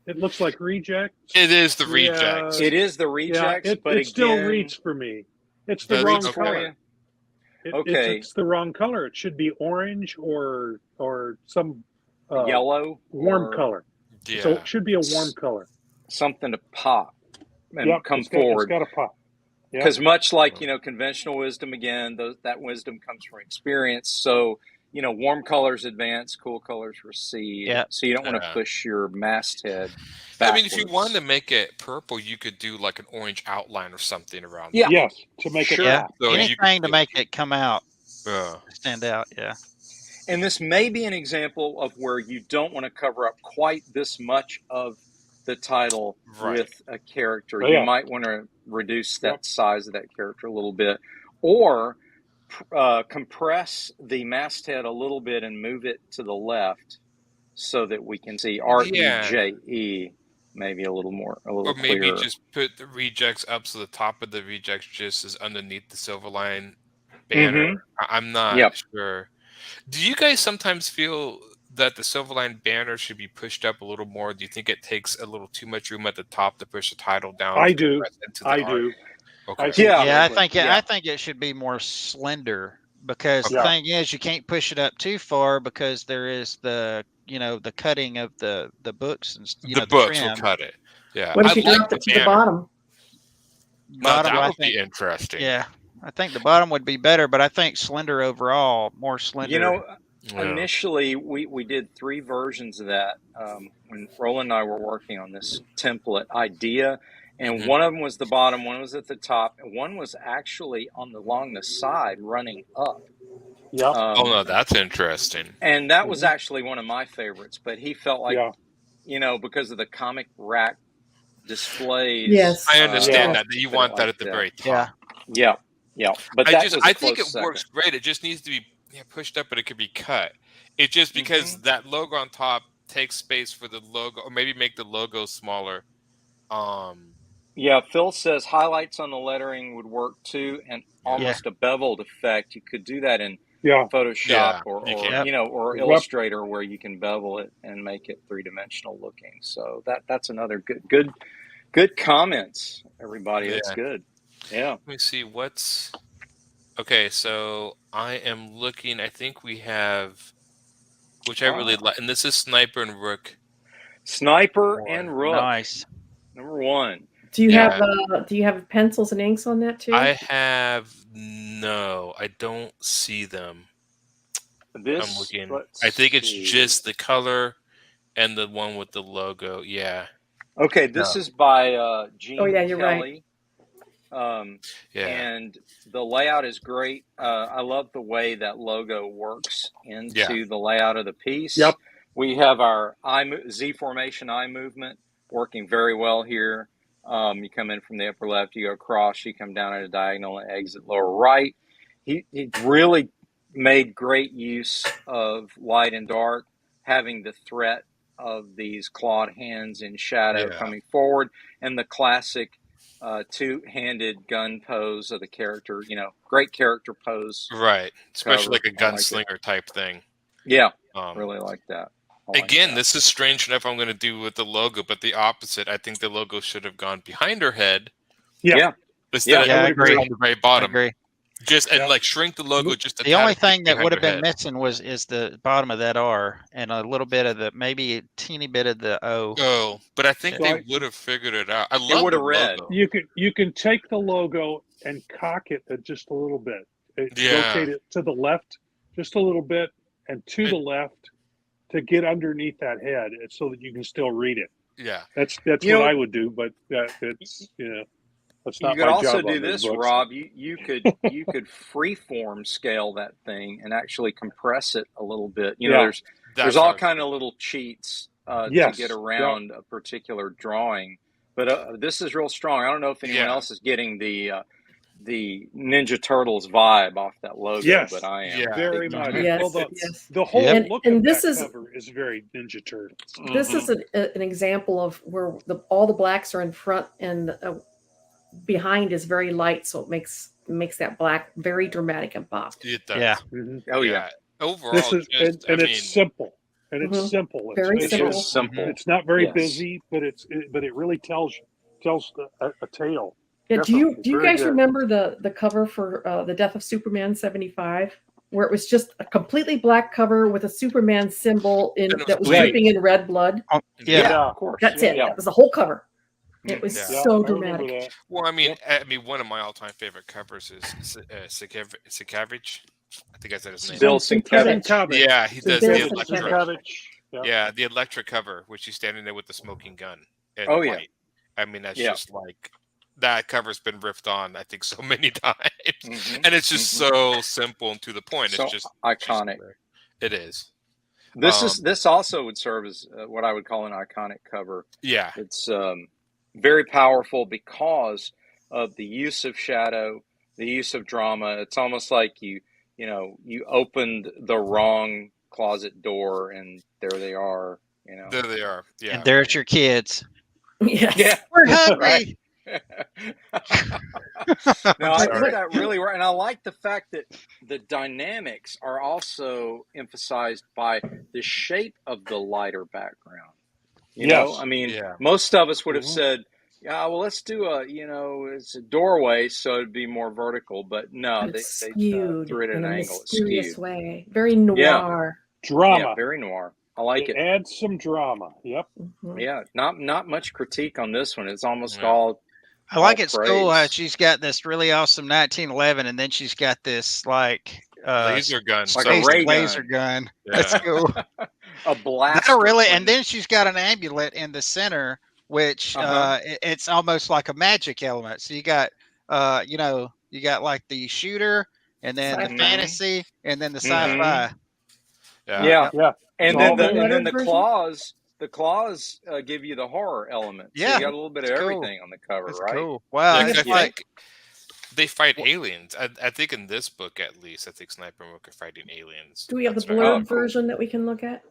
It looks like reject. It is the reject. It is the reject. But it still reads for me. It's the wrong color. It's the wrong color. It should be orange or some. Yellow, warm color. Yeah. So it should be a warm color. Something to pop and come forward. It's got to pop. Because much like conventional wisdom, again, that wisdom comes from experience. So warm colors advance, cool colors recede. Yeah. So you don't want to push your masthead backwards. I mean, if you wanted to make it purple, you could do like an orange outline or something around. Yeah. Yes, to make it. Yeah. So anything to make it come out, stand out. Yeah. And this may be an example of where you don't want to cover up quite this much of the title with a character. You might want to reduce that size of that character a little bit, or compress the masthead a little bit and move it to the left so that we can see REJE maybe a little clearer. Or maybe just put the rejects up so the top of the rejects just is underneath the Silverline banner. I'm not sure. Do you guys sometimes feel that the Silverline banner should be pushed up a little more? Do you think it takes a little too much room at the top to push the title down? I do. Okay. I think it should be more slender because the thing is you can't push it up too far because there is the cutting of the books and the books will cut it. Yeah. What if you dropped it to the bottom? That would be interesting. Yeah. I think the bottom would be better, but I think slender overall, more slender. Initially we did 3 versions of that when Roland and I were working on this template idea, and one of them was the bottom, one was at the top, and one was actually along the side running up. Yeah. That's interesting. And that was actually one of my favorites, but he felt like, because of the comic rack displays. Yes, I understand that you want that at the very top. Yeah, but I think it works great. It just needs to be pushed up, but it could be cut. It's just because that logo on top takes space for the logo, or maybe make the logo smaller. Yeah, Phil says highlights on the lettering would work too, and almost a beveled effect. You could do that in Photoshop or or Illustrator, where you can bevel it and make it 3-dimensional looking. So that's another good comments, everybody. That's good. Yeah. Let me see what's okay. So I am looking. I think we have, which I really like, and this is Sniper and Rook. Sniper and Rook. Nice. Number 1. Do you have pencils and inks on that too? I have I don't see them. I'm looking. I think it's just the color and the one with the logo. Yeah. Okay, this is by Ginge you're Kelly. Right. And the layout is great. I love the way that logo works into the layout of the piece. Yep. We have our Z formation eye movement working very well here. You come in from the upper left, you go across, you come down at a diagonal and exit lower right. He really made great use of light and dark, having the threat of these clawed hands in shadow coming forward, and the classic two-handed gun pose of the character. Great character pose. Right, especially like a gunslinger type thing. Yeah, really like that. Again, this is strange enough I'm going to do with the logo, but the opposite. I think the logo should have gone behind her head. Yeah. Instead of I agree. on the very bottom. I agree. And like shrink the logo just a the only thing that behind would have her been head. missing is the bottom of that R and a little bit of maybe a teeny bit of the O. Oh, but I think they would have figured it out. I love the logo. You can take the logo and cock it just a little bit. Rotate it to the left just a little bit and to the left to get underneath that head so that you can still read it. Yeah. That's what I would do, but it's that's not my job. You could also do this, Rob. You could freeform scale that thing and actually compress it a little bit. There's all kind of little cheats to get around a particular drawing. But this is real strong. I don't know if anyone else is getting the Ninja Turtles vibe off that logo, but I am very much. Yes, the whole look of that cover is very Ninja Turtles. This is an example of where all the blacks are in front and behind is very light, so it makes that black very dramatic and pop. It does. Yeah. Mm-hmm. Oh yeah. Overall, it's simple. And it's simple. Very simple. It's simple. It's not very busy, but it really tells a tale. Yeah, do you guys remember the cover for The Death of Superman 75, where it was just a completely black cover with a Superman symbol that was dripping in red blood? Yeah, of course. That's it. That was the whole cover. It was so dramatic. Well, I mean, one of my all-time favorite covers is Sienkiewicz. I think I said his name. Bill Sienkiewicz. Yeah, he does the electric. Yeah, the electric cover, which he's standing there with the smoking gun. And white. I mean, that's just like that cover's been riffed on, I think, so many times, and it's just so simple and to the point. So it's just iconic. It is. This also would serve as what I would call an iconic cover. Yeah, it's very powerful because of the use of shadow, the use of drama. It's almost like you opened the wrong closet door and there they are. There they are. Yeah, and there's your kids. Yes. Yeah, we're hungry. No, I think that really works, and I like the fact that the dynamics are also emphasized by the shape of the lighter background. You know, I mean, most of us would have said, "Yeah, well, let's do it's a doorway, so it'd be more vertical." But no, they threw it at an angle. It's skewed. Way, very noir. Drama. Yeah, very noir. I like it. Add some drama. Yep. Yeah, not much critique on this one. It's almost all. I like it's cool. She's got this really awesome 1911, and then she's got this like laser gun, like a ray laser gun. Yeah. That's cool. A blast. Not really. And then she's got an amulet in the center, which it's almost like a magic element. So you got you got like the shooter, and then the fantasy, and then the sci-fi. Yeah. And then the claws. The claws give you the horror element. So you got a little bit of everything on the cover, that's right? Cool. Wow. I think they fight aliens. I think in this book, at least, I think Sniper and Rook are fighting aliens. Do we have the blurred version that we can look at?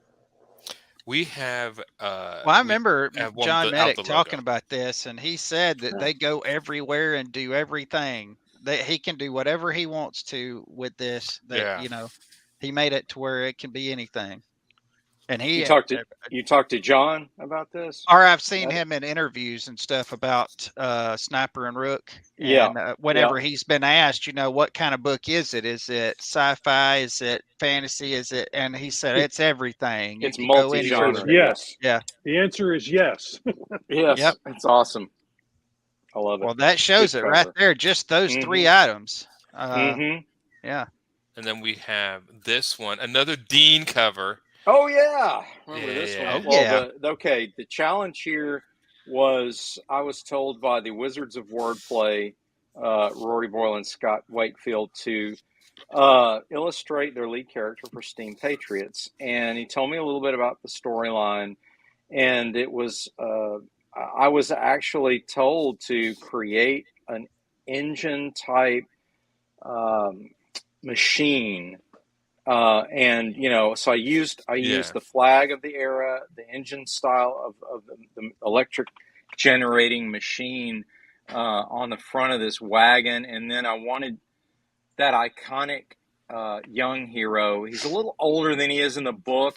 We have. Well, I remember John without Medic the talking logo. about this, and he said that they go everywhere and do everything. That he can do whatever he wants to with this. That he made it to where it can be anything. And you talked to John about this, or I've seen him in interviews and stuff about Sniper and Rook. And whenever he's been asked, what kind of book is it? Is it sci-fi? Is it fantasy? Is it? And he said it's everything. It's multi-genre. Yes. Yeah. The answer is yes. Yes. Yep. It's awesome. I love it. Well, that shows it right there. Just those 3 items. Yeah. And then we have this one, another Dean cover. Oh yeah, remember this one? Oh, well, the challenge here was I was told by the Wizards of Wordplay, Rory Boyle and Scott Wakefield, to illustrate their lead character for Steam Patriots, and he told me a little bit about the storyline, and it was I was actually told to create an engine type machine. And so I used the flag of the era, the engine style of the electric generating machine on the front of this wagon, and then I wanted that iconic young hero. He's a little older than he is in the book,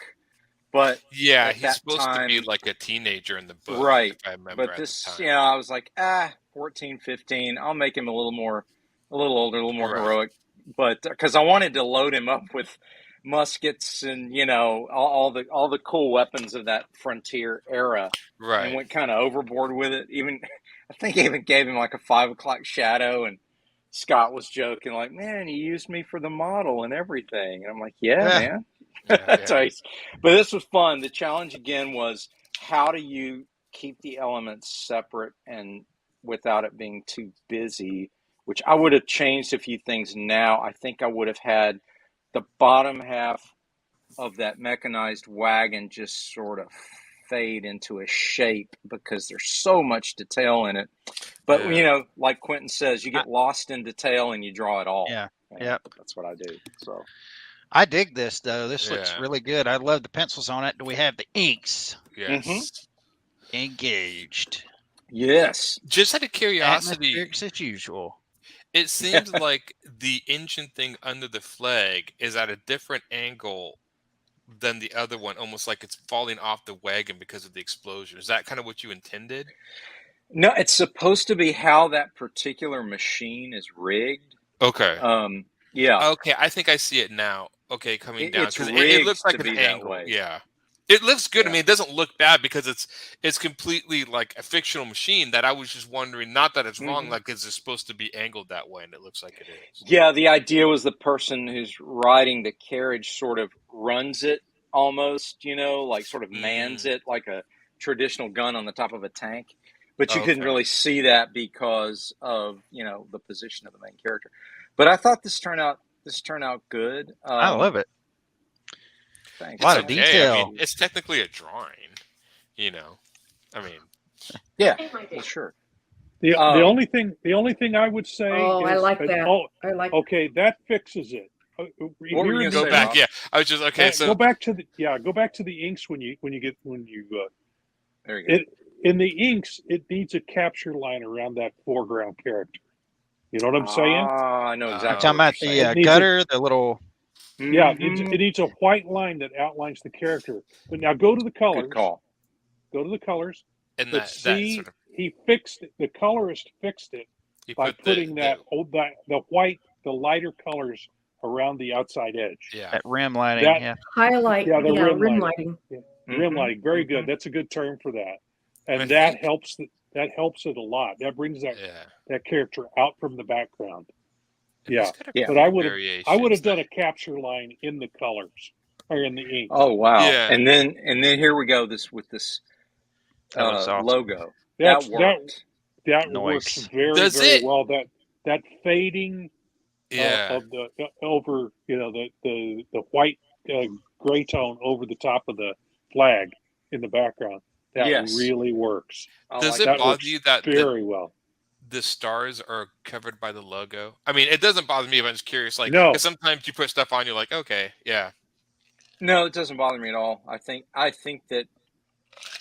but he's supposed to be like a teenager in the book, right? If I remember but this, I was like, 14, 15. I'll make him a little older, a little more heroic. But because I wanted to load him up with muskets and all the cool weapons of that frontier era, right? And went kind of overboard with it. I think I even gave him like a 5 o'clock shadow, and Scott was joking like, "Man, you used me for the model and everything." And I'm like, "Yeah, man." But this was fun. The challenge again was, how do you keep the elements separate and without it being too busy? Which I would have changed a few things now. I think I would have had the bottom half of that mechanized wagon just sort of fade into a shape because there's so much detail in it. But, like Quentin says, you get lost in detail and you draw it all. Yeah. That's what I do. So I dig this, though. This looks really good. I love the pencils on it. Do we have the inks? Yes. Engaged. Yes. Just out of curiosity. Atmospherics as usual. It seems like the engine thing under the flag is at a different angle than the other one, almost like it's falling off the wagon because of the explosion. Is that kind of what you intended? No, it's supposed to be how that particular machine is rigged. Okay. Yeah. Okay, I think I see it now. Okay, coming down. It's it looks like an angle. Way. Yeah. It looks good. I mean, it doesn't look bad because it's completely like a fictional machine that I was just wondering, not that it's wrong, like is it supposed to be angled that way, and it looks like it is. Yeah, the idea was the person who's riding the carriage sort of runs it almost, like sort of mans it like a traditional gun on the top of a tank. But you couldn't really see that because of, the position of the main character. But I thought this turned out good. I love it. Thanks. A lot of detail. I mean, it's technically a drawing, I mean, yeah, well, sure. The only thing I would say. Oh, is, I like that. I like. Okay, that fixes it. What were you go say, back? Rob? Yeah, I was just okay. So go back to the inks when you there you go. In the inks, it needs a capture line around that foreground character. You know what I'm saying? I know exactly. You're talking about the gutter, the little. Yeah, it needs a white line that outlines the character. But now go to the colors. Good call. Go to the colors. And but he fixed it. The colorist fixed it by putting the lighter colors around the outside edge. Yeah, that rim lighting. Highlight. Yeah, the rim lighting. Yeah. Rim lighting. Very good. That's a good term for that. And that helps it a lot. That brings that character out from the background. Yeah. But I would have done a capture line in the colors or in the ink. Oh wow! Yeah. And then here we go. This awesome. Logo. That Noise. works very well. That fading of the over the white gray tone over the top of the flag in the background. That really works. Does it bother you that very well? The stars are covered by the logo? I mean, it doesn't bother me, but I'm just curious. Like, no. Because sometimes you put stuff on, you're like, okay, yeah. No, it doesn't bother me at all. I think that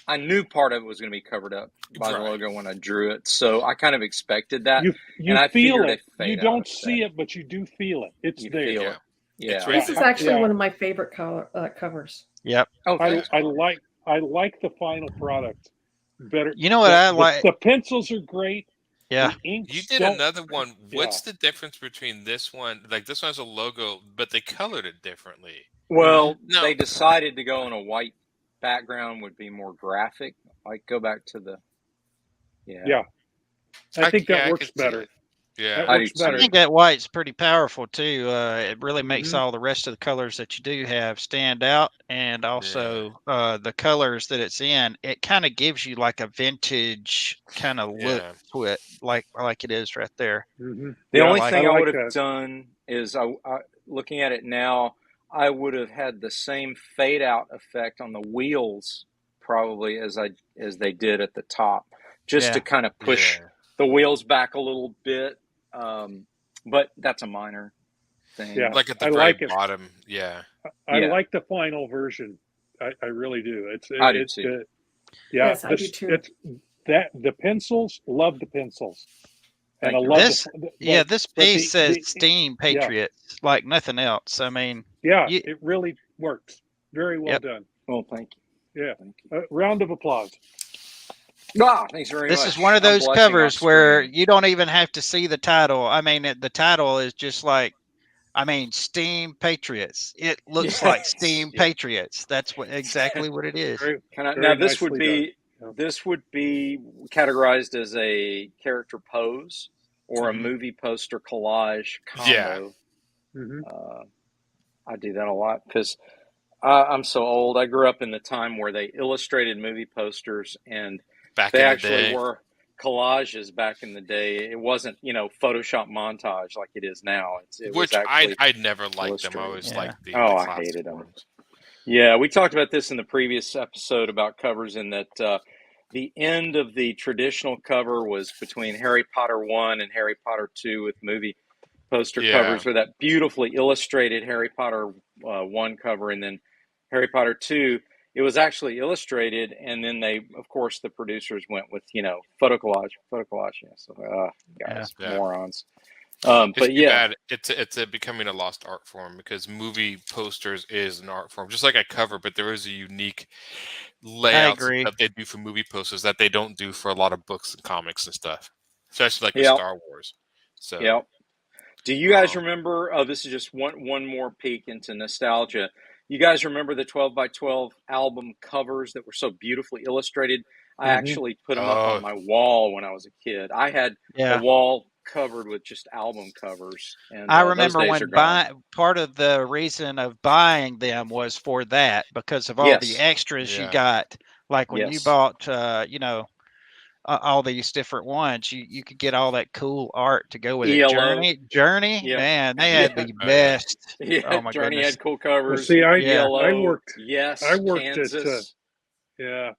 I knew part of it was going to be covered up by the logo when I drew it, so I kind of expected that. You I feel figured it. You don't see it, but you do feel it. It's you there. Feel it. Yeah, this is actually one of my favorite covers. Yep. Oh, I like the final product better. You know what I like? The pencils are great. Yeah. You did another one. What's the difference between this one? Like this one has a logo, but they colored it differently. Well, they decided to go on a white background would be more graphic. Like go back to the I think that works better. Yeah, I think that white's pretty powerful too. It really makes all the rest of the colors that you do have stand out, and also the colors that it's in. It kind of gives you like a vintage kind of look to it, like it is right there. The only thing I would have done is, looking at it now, I would have had the same fade out effect on the wheels probably as they did at the top, just to kind of push the wheels back a little bit. But that's a minor thing. Yeah, like at the very bottom. Yeah, I like the final version. I really do. I do too. Yes, I do too. It's that the pencils. Love the pencils. And I love this. This piece says "Steam Patriots" like nothing else. I mean, it really works. Very well done. Well, thank you. Yeah, round of applause. Thanks very much. This is one of those covers where you don't even have to see the title. I mean, the title is just like, Steam Patriots. It looks like Steam Patriots. That's exactly what it is. Now this would be categorized as a character pose or a movie poster collage combo. I do that a lot because I'm so old. I grew up in the time where they illustrated movie posters, and they actually were collages back in the day. It wasn't, Photoshop montage like it is now. Which I never liked them. I always liked the I hated them. Yeah, we talked about this in the previous episode about covers, in that the end of the traditional cover was between Harry Potter 1 and Harry Potter 2 with movie poster covers, or that beautifully illustrated Harry Potter 1 cover, and then Harry Potter 2. It was actually illustrated, and then of course, the producers went with, photo collage. Yeah, so, morons. But bad. It's becoming a lost art form, because movie posters is an art form, just like a cover, but there is a unique layout that they do for movie posters that they don't do for a lot of books and comics and stuff, especially like with Star Wars. So, do you guys remember? This is just one more peek into nostalgia. You guys remember the 12 by 12 album covers that were so beautifully illustrated? I actually put them up on my wall when I was a kid. I had a wall covered with just album covers. And I remember when part of the reason of buying them was for that, because of all the extras you got. Like when you bought, all these different ones, you could get all that cool art to go with it. Journey, man, they had the best. Oh my Journey goodness. had cool covers. Well, see, I worked Kansas. I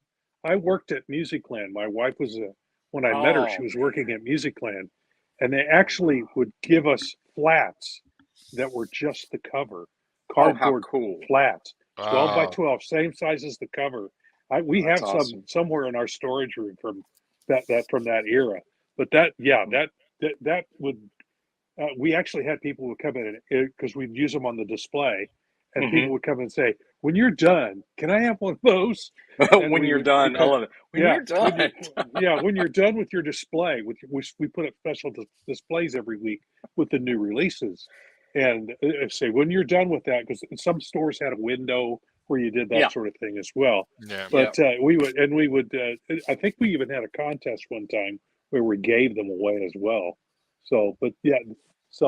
worked at Musicland. My wife was when I met her, she was working at Musicland, and they actually would give us flats that were just the cover, cardboard flats, 12 by 12, same size as the cover. We have some somewhere in our storage room from that era. But that would we actually had people would come in because we'd use them on the display, and people would come and say, "When you're done, can I have one of those?" When you're done, I love it. When you're done, when you're done with your display, we put up special displays every week with the new releases, and say when you're done with that, because some stores had a window where you did that sort of thing as well. But we would I think we even had a contest one time where we gave them away as well. That's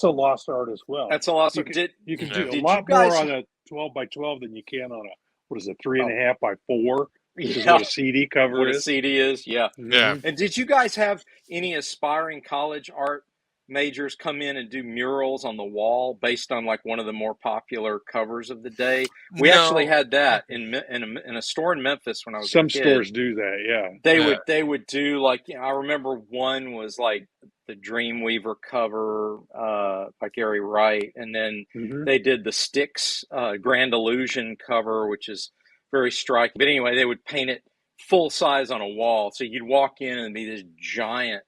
a lost art as well. That's a lost art. You can do a lot more on a 12 by 12 than you can on a 3.5 by 4, which is what a CD cover is. A CD is, And did you guys have any aspiring college art majors come in and do murals on the wall based on like one of the more popular covers of the day? We actually had that in a store in Memphis when I was a kid. Some stores do that, They would do like, I remember one was like the Dreamweaver cover by Gary Wright, and then they did the Styx Grand Illusion cover, which is very striking. But anyway, they would paint it full size on a wall, so you'd walk in and be this giant,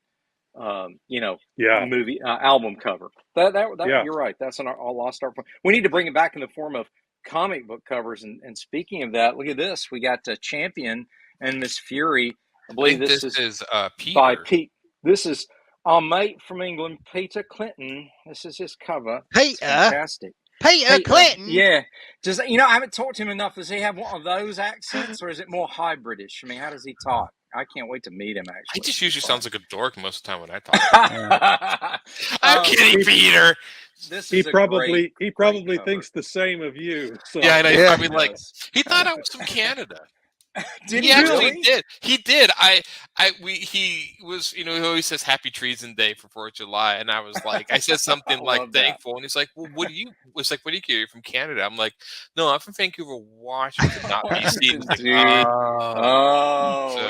movie album cover. You're right. That's a lost art form. We need to bring it back in the form of comic book covers. And speaking of that, look at this. We got Champion and Miss Fury. I believe this is Peter. By Pete. This is our mate from England, Peter Clinton. This is his cover. It's fantastic. Peter Clinton. Yeah. Does I haven't talked to him enough. Does he have one of those accents, or is it more hybrid-ish? I mean, how does he talk? I can't wait to meet him, actually. He just usually sounds like a dork most of the time when I talk. I'm kidding, Peter. He probably thinks the same of you. So. Yeah, I know. He's probably like, he thought I was from Canada. Did he actually really? did. He did. He was, he always says Happy Treason Day for 4th of July, and I was like, I said something like thankful, and he's like, well, what do you? It's like, what do you care? You're from Canada. I'm like, no, I'm from Vancouver, Washington, not BC. Like,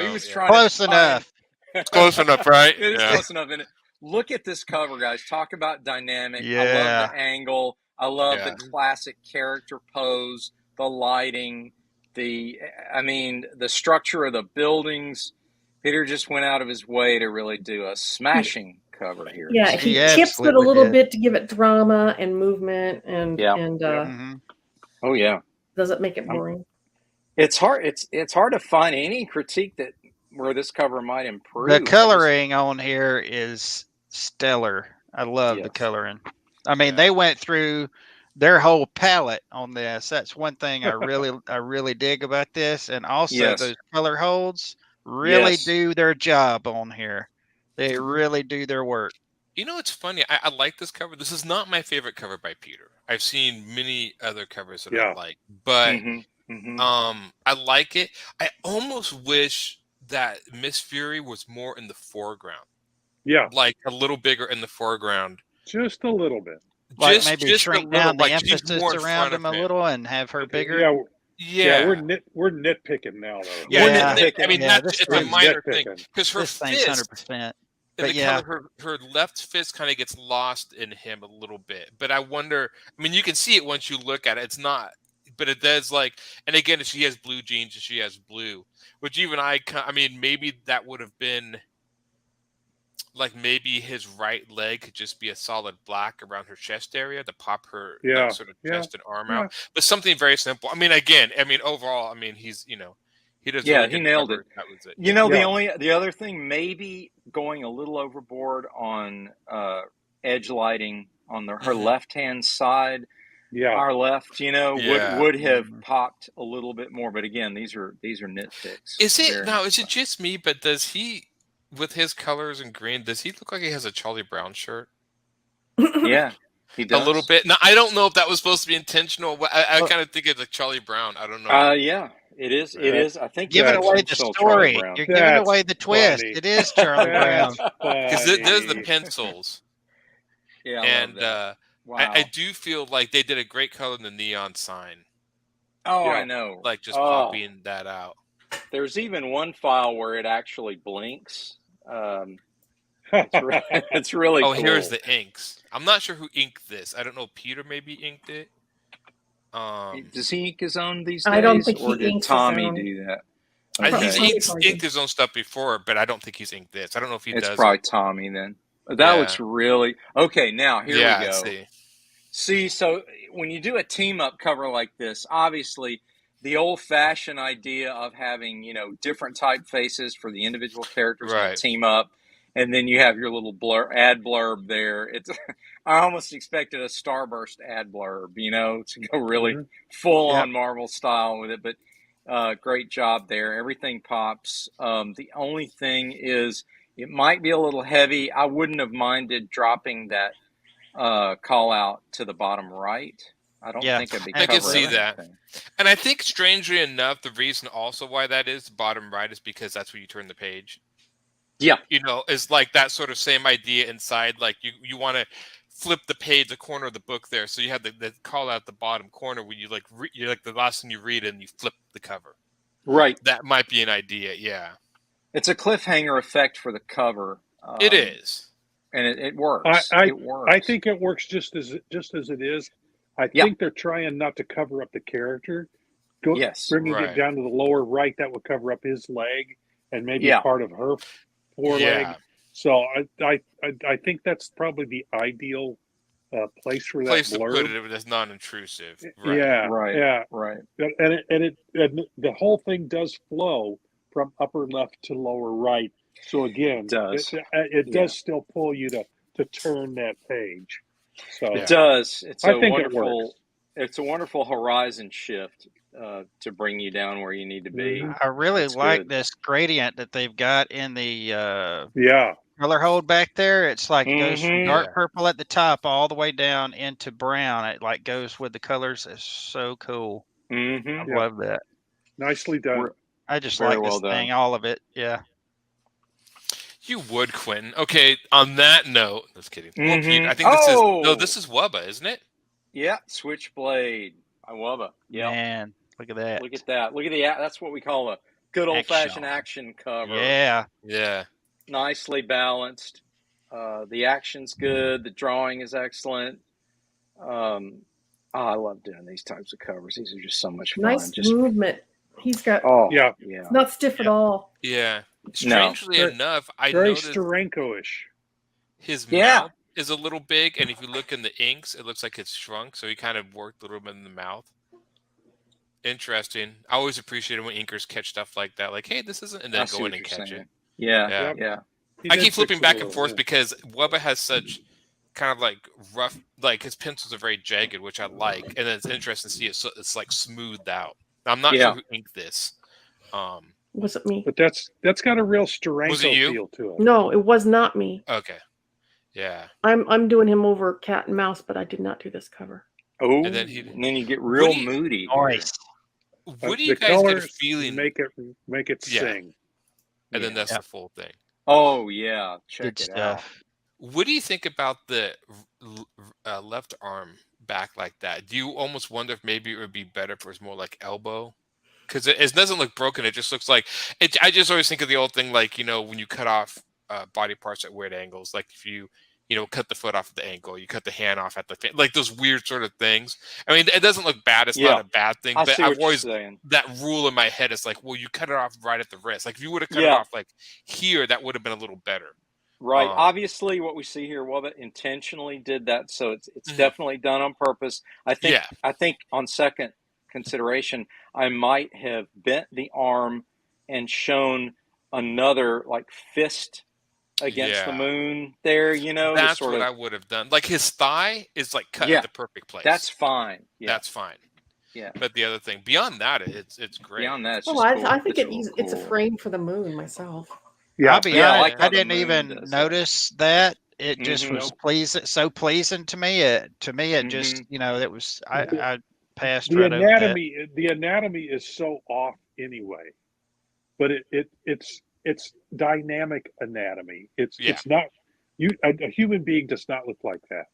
he was trying close enough. Close enough, right? It is close enough. And look at this cover, guys. Talk about dynamic. Yeah. I love the angle. I love the classic character pose, the lighting. The structure of the buildings. Peter just went out of his way to really do a smashing cover here. Yeah, he tips it a little bit to give it drama and movement, and oh yeah, doesn't make it boring. It's hard. It's hard to find any critique where this cover might improve. The coloring on here is stellar. I love the coloring. I mean, they went through their whole palette on this. That's one thing I really dig about this, and also those color holds really do their job on here. They really do their work. It's funny. I like this cover. This is not my favorite cover by Peter. I've seen many other covers that I like, but I like it. I almost wish that Miss Fury was more in the foreground. Yeah, like a little bigger in the foreground, just a little bit. Like maybe shrink down the emphasis around him a little and have her bigger. Yeah, we're nitpicking now though. Yeah, I mean it's a minor thing because her fist, 100%. But her left fist kind of gets lost in him a little bit. But I wonder. I mean, you can see it once you look at it. It's not, but it does And again, if she has blue jeans and she has blue, which even I mean, maybe that would have been. Like maybe his right leg could just be a solid black around her chest area to pop her sort of chest and arm out. But something very simple. I mean, overall, he's, he does. Yeah, he nailed it. That was it. The other thing, maybe going a little overboard on edge lighting on her left-hand side. Yeah, our left, would have popped a little bit more. But again, these are nitpicks. Is it just me? But does he? With his colors and green, does he look like he has a Charlie Brown shirt? Yeah, he does. A little bit. Now, I don't know if that was supposed to be intentional. I kind of think it's like Charlie Brown. I don't know. Yeah, it is. It is. I think giving away the story. You're giving away the twist. It is Charlie Brown. Because there's the pencils. Yeah, and I do feel like they did a great color in the neon sign. Oh, I know. Like just copying that out. There's even one file where it actually blinks. It's really cool. Here's the inks. I'm not sure who inked this. I don't know. Peter maybe inked it. Does he ink his own these days? I don't think or did Tommy do that? Okay. He's inked his own stuff before, but I don't think he's inked this. I don't know if he does. It's probably Tommy then. That looks really okay. Now here we go. See, so when you do a team up cover like this, obviously the old-fashioned idea of having different typefaces for the individual characters to team up, and then you have your little ad blurb there. It's I almost expected a Starburst ad blurb, to go really full on Marvel style with it. But great job there. Everything pops. The only thing is it might be a little heavy. I wouldn't have minded dropping that call out to the bottom right. I don't think I'd be I can see that. And I think, strangely enough, the reason also why that is bottom right is because that's where you turn the page. Yeah. It's like that sort of same idea inside. Like you want to flip the page, the corner of the book there. So you have the call out the bottom corner when you you're like the last thing you read and you flip the cover. Right. That might be an idea. Yeah. It's a cliffhanger effect for the cover. It is. and it works. It works. I think it works just as it is. I think they're trying not to cover up the character. Bringing it down to the lower right, that would cover up his leg and maybe part of her foreleg. So I think that's probably the ideal place for that to blurb. put it that's non-intrusive. Right. And the whole thing does flow from upper left to lower right. So again, it does still pull you to turn that page. So it does. It's a wonderful horizon shift to bring you down where you need to be. I really like this gradient that they've got in the color hold back there. It's like it goes from dark purple at the top all the way down into brown. It like goes with the colors. It's so cool. I love that. Nicely done. I just like this thing, all of it. Yeah. You would, Quentin. Okay, on that note, just kidding. Well, Pete, I think this is Wubba, isn't it? Yeah, Switchblade. I Wubba. Yeah. Man, look at that. Look at that. Look at the that's what we call a good old-fashioned action cover. Yeah. Yeah. Nicely balanced. The action's good. The drawing is excellent. I love doing these types of covers. These are just so much fun. Nice movement. He's got not stiff at all. Yeah. Strangely enough, I very noticed Steranko-ish. His mouth is a little big, and if you look in the inks, it looks like it's shrunk. So he kind of worked a little bit in the mouth. Interesting. I always appreciate it when inkers catch stuff like that. Like, hey, this isn't, and then go in and catch it. Yeah. I keep flipping back and forth because Wubba has such kind of like rough, like his pencils are very jagged, which I like, and then it's interesting to see it. So it's like smoothed out. Now, I'm not sure who inked this. Was it me? But that's got a real Steranko feel to it. No, it was not me. Okay. Yeah. I'm doing him over cat and mouse, but I did not do this cover. Oh, and then you get real moody. Nice. What do you guys get a feeling? Make it sing. And then that's the full thing. Oh yeah, check Good it out. What do you think about the left arm back like that? Do you almost wonder if maybe it would be better if it was more like elbow? Because it doesn't look broken. It just looks like it. I just always think of the old thing, like when you cut off body parts at weird angles, like if you cut the foot off at the ankle, you cut the hand off at the like those weird sort of things. I mean, it doesn't look bad. It's not a bad thing, but I've always that rule in my head is like, well, you cut it off right at the wrist. Like if you would have cut it off like here, that would have been a little better. Right. Obviously, what we see here, Wubba intentionally did that, so it's definitely done on purpose. I think on second consideration, I might have bent the arm and shown another like fist against the moon there, That's what I would have done. Like his thigh is like cut at the perfect place. That's fine. Yeah. That's fine. Yeah. But the other thing, beyond that, it's great. Beyond that, it's cool. I think it's a frame for the moon myself. Yeah, I didn't even notice that. It just was pleasing to me. It just it was I passed the right anatomy. over that. The anatomy is so off anyway, but it's dynamic anatomy. It's not a human being does not look like that.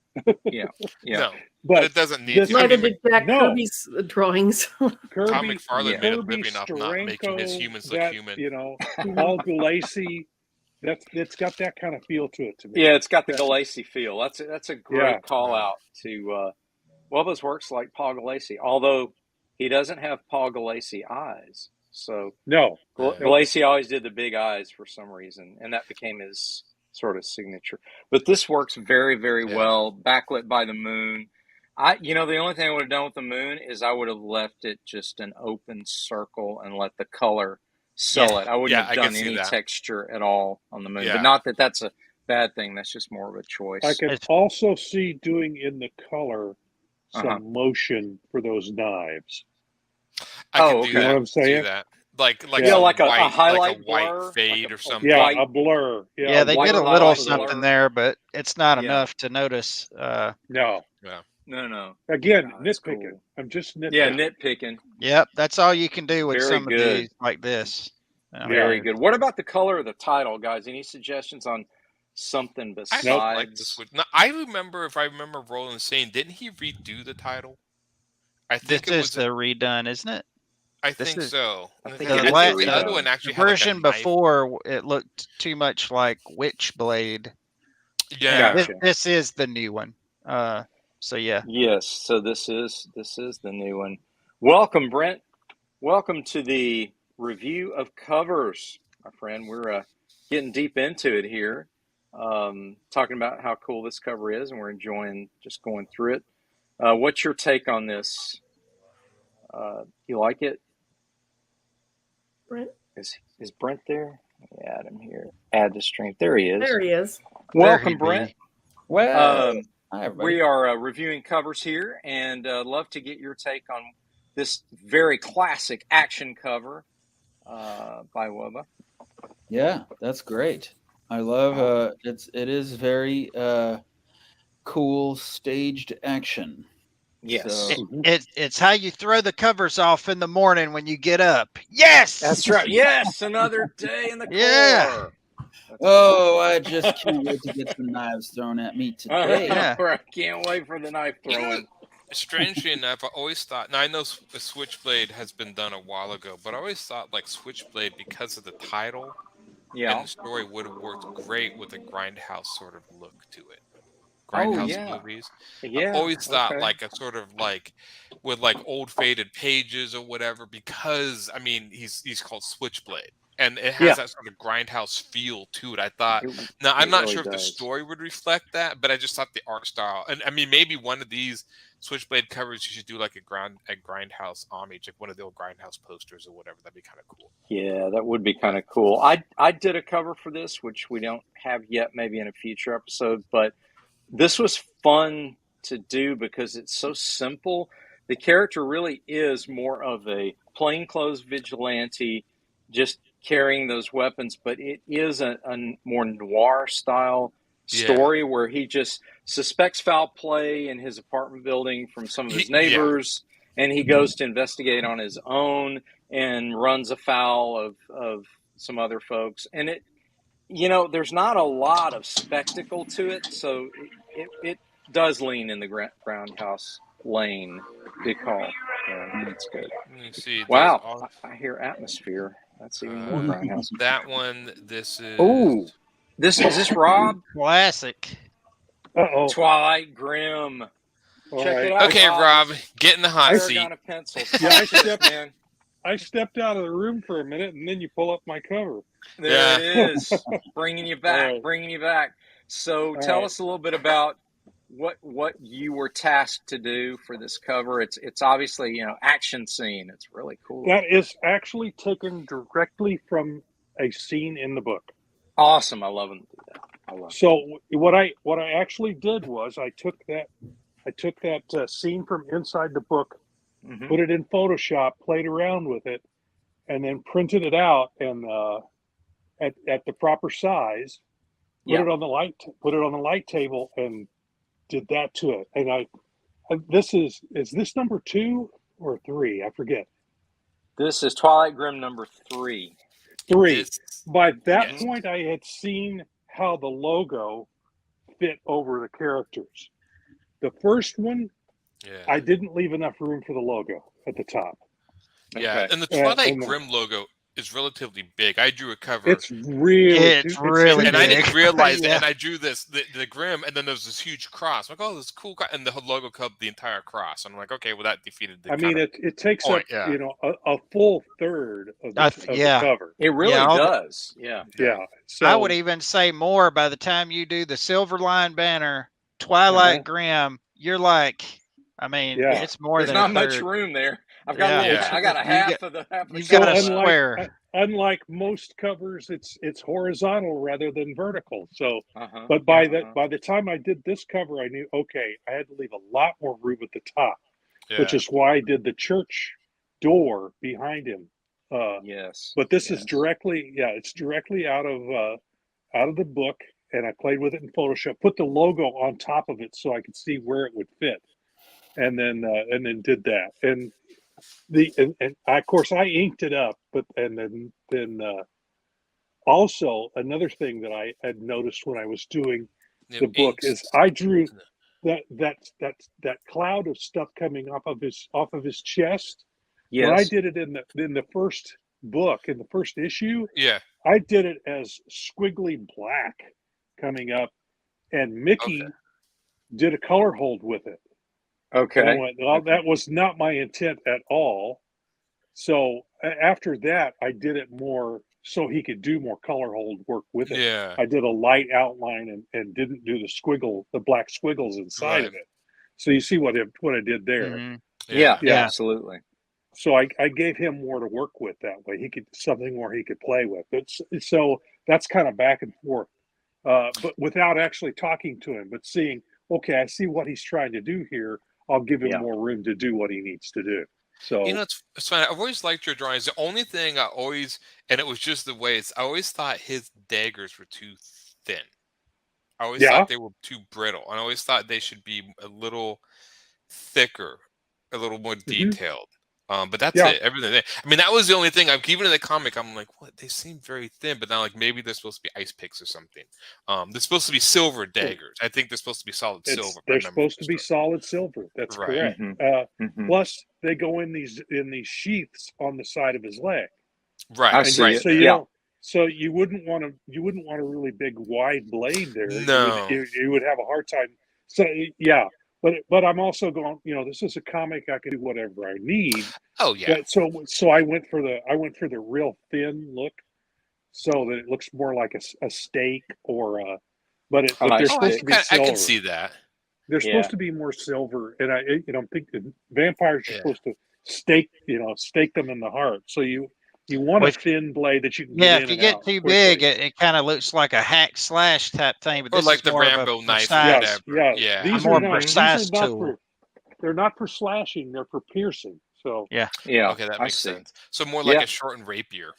No, but it doesn't need to. Neither did Jack Kirby's drawings. Tom McFarlane made a living off not making his humans look human. Paul Gulacy, it's got that kind of feel to it to me. Yeah, it's got the Gulacy feel. That's a great call out to Wubba's works like Paul Gulacy, although he doesn't have Paul Gulacy eyes. So Gulacy always did the big eyes for some reason, and that became his sort of signature. But this works very, very well, backlit by the moon. The only thing I would have done with the moon is I would have left it just an open circle and let the color sell it. I wouldn't have done any texture at all on the moon. But not that that's a bad thing. That's just more of a choice. I could also see doing in the color some motion for those knives. I can do that. You know what I'm saying? Do that. Like a highlight, like a white blur, fade or something. Yeah, a blur. Yeah, they did a little something there, but it's not enough to notice. No. Again, nitpicking. Cool. I'm just nitpicking. Yeah, nitpicking. Yep, that's all you can do with some of these like this. Very good. What about the color of the title, guys? Any suggestions on something besides? I don't like this one. No, I remember Roland saying, didn't he redo the title? I think this is the redone, isn't it? I think so. The other one actually version before it looked too much like Witchblade. Yeah. Gotcha. This is the new one. So yeah. Yes. So this is the new one. Welcome, Brent. Welcome to the review of covers, my friend. We're getting deep into it here, talking about how cool this cover is, and we're enjoying just going through it. What's your take on this? You like it? Brent? Is Brent there? Let me add him here. Add to stream. There he is. There he is. Welcome, Brent. Well, hi, everybody. We are reviewing covers here, and love to get your take on this very classic action cover by Wubba. Yeah, that's great. I love it is very cool staged action. Yes. So, It's how you throw the covers off in the morning when you get up. Yes. That's right. Yes, another day in the Yeah. core. I just can't wait to get some knives thrown at me today. I can't wait for the knife throwing. Strangely enough, I always thought, now I know Switchblade has been done a while ago, but I always thought like Switchblade, because of the title and the story, would have worked great with a grindhouse sort of look to it. Grindhouse movies. Yeah. I always thought like a sort of like with like old faded pages or whatever, because I mean he's called Switchblade. And it has that sort of grindhouse feel to it. I thought, now I'm not sure if the story would reflect that, but I just thought the art style, and I mean, maybe one of these Switchblade covers, you should do like a grindhouse homage, like one of the old grindhouse posters or whatever. That'd be kind of cool. Yeah, that would be kind of cool. I did a cover for this, which we don't have yet, maybe in a future episode, but this was fun to do because it's so simple. The character really is more of a plainclothes vigilante, just carrying those weapons, but it is a more noir style story where he just suspects foul play in his apartment building from some of his neighbors, and he goes to investigate on his own and runs afoul of some other folks. And it, there's not a lot of spectacle to it, so it does lean in the grindhouse lane. Good call. Yeah, that's good. Let me see. Wow, I hear atmosphere. That's even more grindhouse. That one. This is. Oh, is this Rob? Classic. Twilight Grim. Check it out. Okay, Rob, get in the hot seat. On a pencil. Yeah, I stepped out of the room for a minute, and then you pull up my cover. There it is, bringing you back. So tell us a little bit about what you were tasked to do for this cover. It's obviously action scene. It's really cool. That is actually taken directly from a scene in the book. Awesome. I love them to do that. So what I actually did was I took that scene from inside the book, put it in Photoshop, played around with it, and then printed it out and at the proper size, put it on the light table, and did that to it. And is this number 2 or 3? I forget. This is Twilight Grim number 3. 3. By that point, I had seen how the logo fit over the characters. The first one, I didn't leave enough room for the logo at the top. Yeah, and the Twilight Grim logo is relatively big. I drew a cover. It's really and big. I didn't realize that. And I drew the Grim, and then there's this huge cross. I'm like, oh, this cool cross. And the logo covered the entire cross. I'm like, okay, well, that defeated the it takes up a full third of the cover. It really does. Yeah. So, I would even say more by the time you do the Silverline banner, Twilight Grim, you're like, I mean, it's more There's than not much room there. I've got I got a half of the half. You've got a square. Unlike most covers, it's horizontal rather than vertical. So, but by the time I did this cover, I knew I had to leave a lot more room at the top, which is why I did the church door behind him. But this is directly, it's directly out of the book, and I played with it in Photoshop. Put the logo on top of it so I could see where it would fit, and then did that. And of course I inked it up, but then also another thing that I had noticed when I was doing the book is I drew that cloud of stuff coming off of his chest. When I did it in the first book, in the first issue, I did it as squiggly black coming up and Mickey did a color hold with it. Okay. And I went, well, that was not my intent at all. So after that, I did it more so he could do more color hold work with it. Yeah. I did a light outline and didn't do the black squiggles inside of it. So you see what I did there. Mm-hmm. Yeah, absolutely. So I gave him more to work with that way. He could something more he could play with. So that's kind of back and forth, but without actually talking to him, but seeing, okay, I see what he's trying to do here. I'll give him more room to do what he needs to do. So it's funny. I've always liked your drawings. The only thing and it was just the way I always thought his daggers were too thin. I always thought they were too brittle. I always thought they should be a little thicker, a little more detailed. But that's it. Everything. I mean, that was the only thing. Even in the comic, I'm like, what? They seem very thin, but now like maybe they're supposed to be ice picks or something. They're supposed to be silver daggers. I think they're supposed to be solid silver. They're supposed to be solid silver. That's correct. Plus, they go in these sheaths on the side of his leg. Right. So you wouldn't want a really big wide blade there. No, you would have a hard time. So But I'm also going, this is a comic. I can do whatever I need. Oh yeah. But so I went for the real thin look, so that it looks more like a steak or but they're supposed to be silver. I can see that. They're supposed to be more silver, and I'm thinking vampires are supposed to stake them in the heart. So you want a thin blade that you can get in if you get too big, it kind of looks like a hack slash type thing. But or this like is the more Rambo of a knife. Yeah. These are more precise tool. They're not for slashing; they're for piercing. So yeah. Okay, that makes sense. So more like a shortened rapier.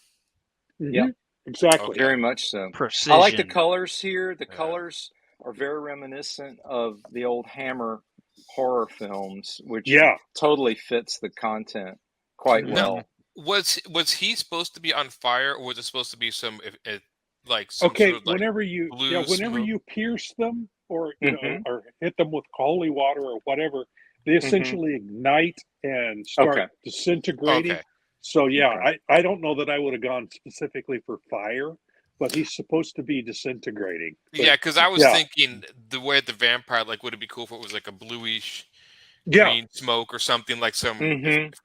Yeah, exactly. Very much so. Precision. I like the colors here. The colors are very reminiscent of the old Hammer horror films, which totally fits the content quite well. Was he supposed to be on fire, or was it supposed to be some sort of whenever you pierce them or or hit them with holy water or whatever, they essentially ignite and start disintegrating. So I don't know that I would have gone specifically for fire, but he's supposed to be disintegrating. But, because I was thinking the way the vampire, would it be cool if it was like a bluish green smoke or something like some?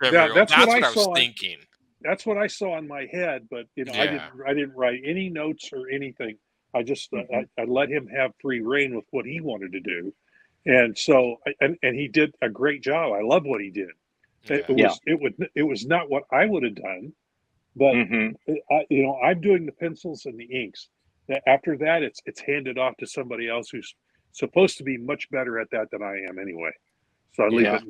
That's what I was thinking. That's what I saw in my head, but I didn't write any notes or anything. I just I let him have free reign with what he wanted to do, and so and he did a great job. I love what he did. It was not what I would have done, but I'm doing the pencils and the inks. After that, it's handed off to somebody else who's supposed to be much better at that than I am anyway. So I leave it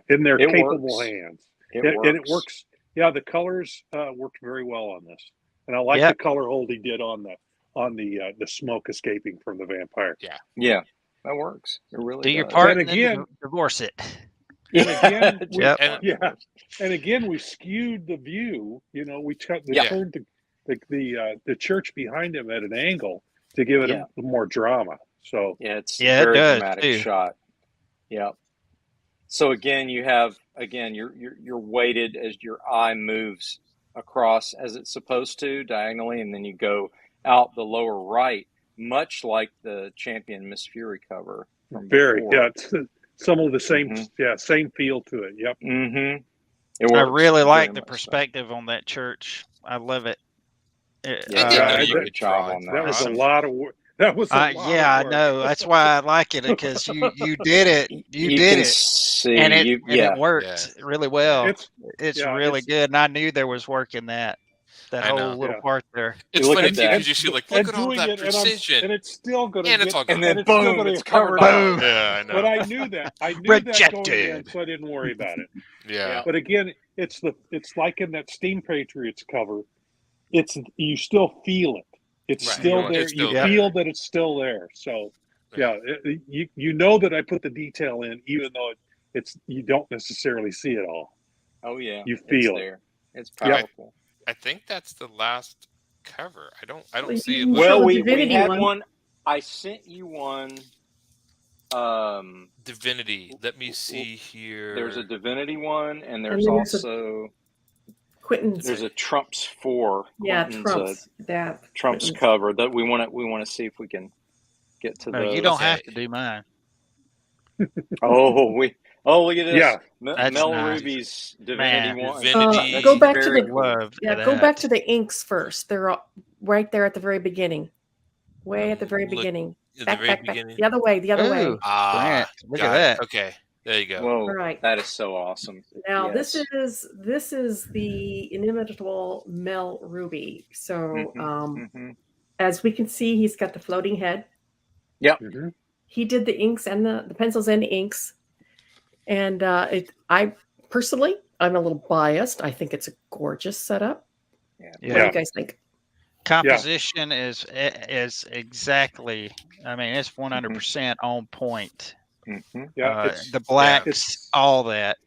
in their capable hands, and it works. Yeah, the colors worked very well on this, and I like the color hold he did on the smoke escaping from the vampire. Yeah, that works. It really do your does. part, and again, divorce it. And again, and again, we skewed the view. We turned the church behind him at an angle to give it more drama. So it's a very dramatic shot. Yeah. So again, you're weighted as your eye moves across as it's supposed to diagonally, and then you go out the lower right, much like the Champion Miss Fury cover. It's some of the same same feel to it. Yep. I really like the perspective on that church. I love it. Great job on that. That was a lot of work. That was I know. That's why I like it, because you did it. You did it, and it worked really well. It's really good, and I knew there was work in that whole little part there. It's funny too, because you see, look at all that precision, and it's still going to, and it's all good. And then boom, it's covered up. Yeah, I know. But I knew that. I knew that going in, so I didn't worry about it. Yeah. But again, it's like in that Steam Patriots cover. You still feel it. It's still there. You feel that it's still there. So, you know that I put the detail in, even though you don't necessarily see it all. Oh yeah, you feel it. There. It's powerful. I think that's the last cover. I don't see it. Well, we had one. I sent you one. Divinity. Let me see here. There's a Divinity one, and there's also Quentin's. There's a Trump's 4. Yeah, Quentin's Trump's Quentin's cover that we want to see if we can get to No, those. you don't have to do mine. Look at this. Yeah. Mel nice. Ruby's Divinity one. Divinity. Go back to very the cool. go back to the inks first. They're right there at the very beginning, way at the very beginning. Back. The other way. Ooh, Grant, look at that. Okay, there you go. Whoa, Right. that is so awesome. Now Yes. this is the inimitable Mel Ruby. So as we can see, he's got the floating head. Yep. Mm-hmm. He did the inks and the pencils and the inks. And I personally, I'm a little biased. I think it's a gorgeous setup. Yeah. What do you guys think? Composition is exactly. I mean, it's 100% on point. Mm-hmm. Yeah, the blacks, all that.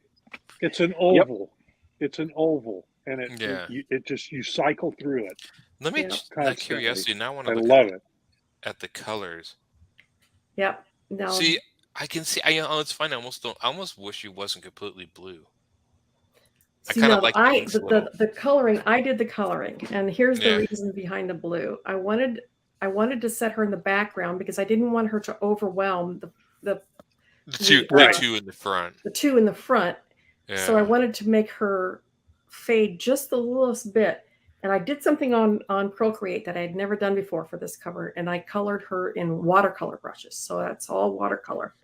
It's an oval. Yep. It's an oval, and it just you cycle through it. Let me out of curiosity. Now I want to love it at the colors. Yep. Now, see, I can see. It's fine. I almost wish it wasn't completely blue. See, I kind of like the coloring. I did the coloring, and here's the reason behind the blue. I wanted to set her in the background because I didn't want her to overwhelm the two in the front. The two in the front. Yeah. So I wanted to make her fade just the littlest bit. And I did something on Procreate that I had never done before for this cover, and I colored her in watercolor brushes. So that's all watercolor.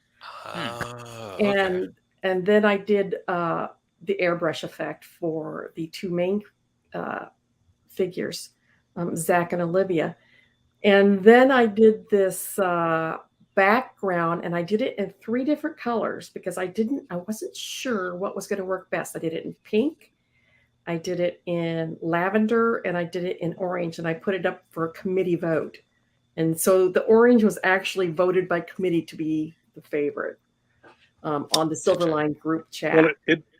And then I did the airbrush effect for the two main figures, Zach and Olivia. And then I did this background, and I did it in 3 different colors because I wasn't sure what was going to work best. I did it in pink, I did it in lavender, and I did it in orange, and I put it up for a committee vote. And so the orange was actually voted by committee to be the favorite on the Silverline group chat. Well,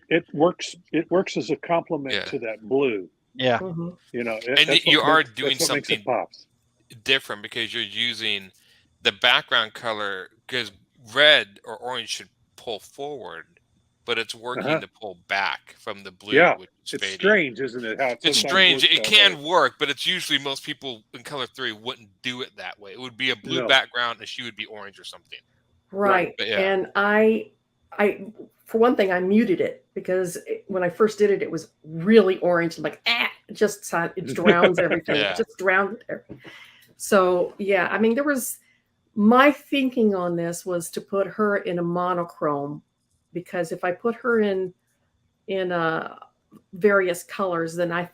it works. It works as a complement to that blue. Yeah. Mm-hmm. You know, and you are doing something different because you're using the background color, because red or orange should pull forward, but it's working to pull back from the blue. Yeah, which is it's fading. strange, isn't it? How it's strange. It can work, but it's usually most people in color 3 wouldn't do it that way. It would be a blue background and she would be orange or something. Right. And I for one thing, I muted it because when I first did it, it was really orange. I'm like, it drowns everything. It just drowned everything. So yeah, I mean, my thinking on this was to put her in a monochrome, because if I put her in various colors, then I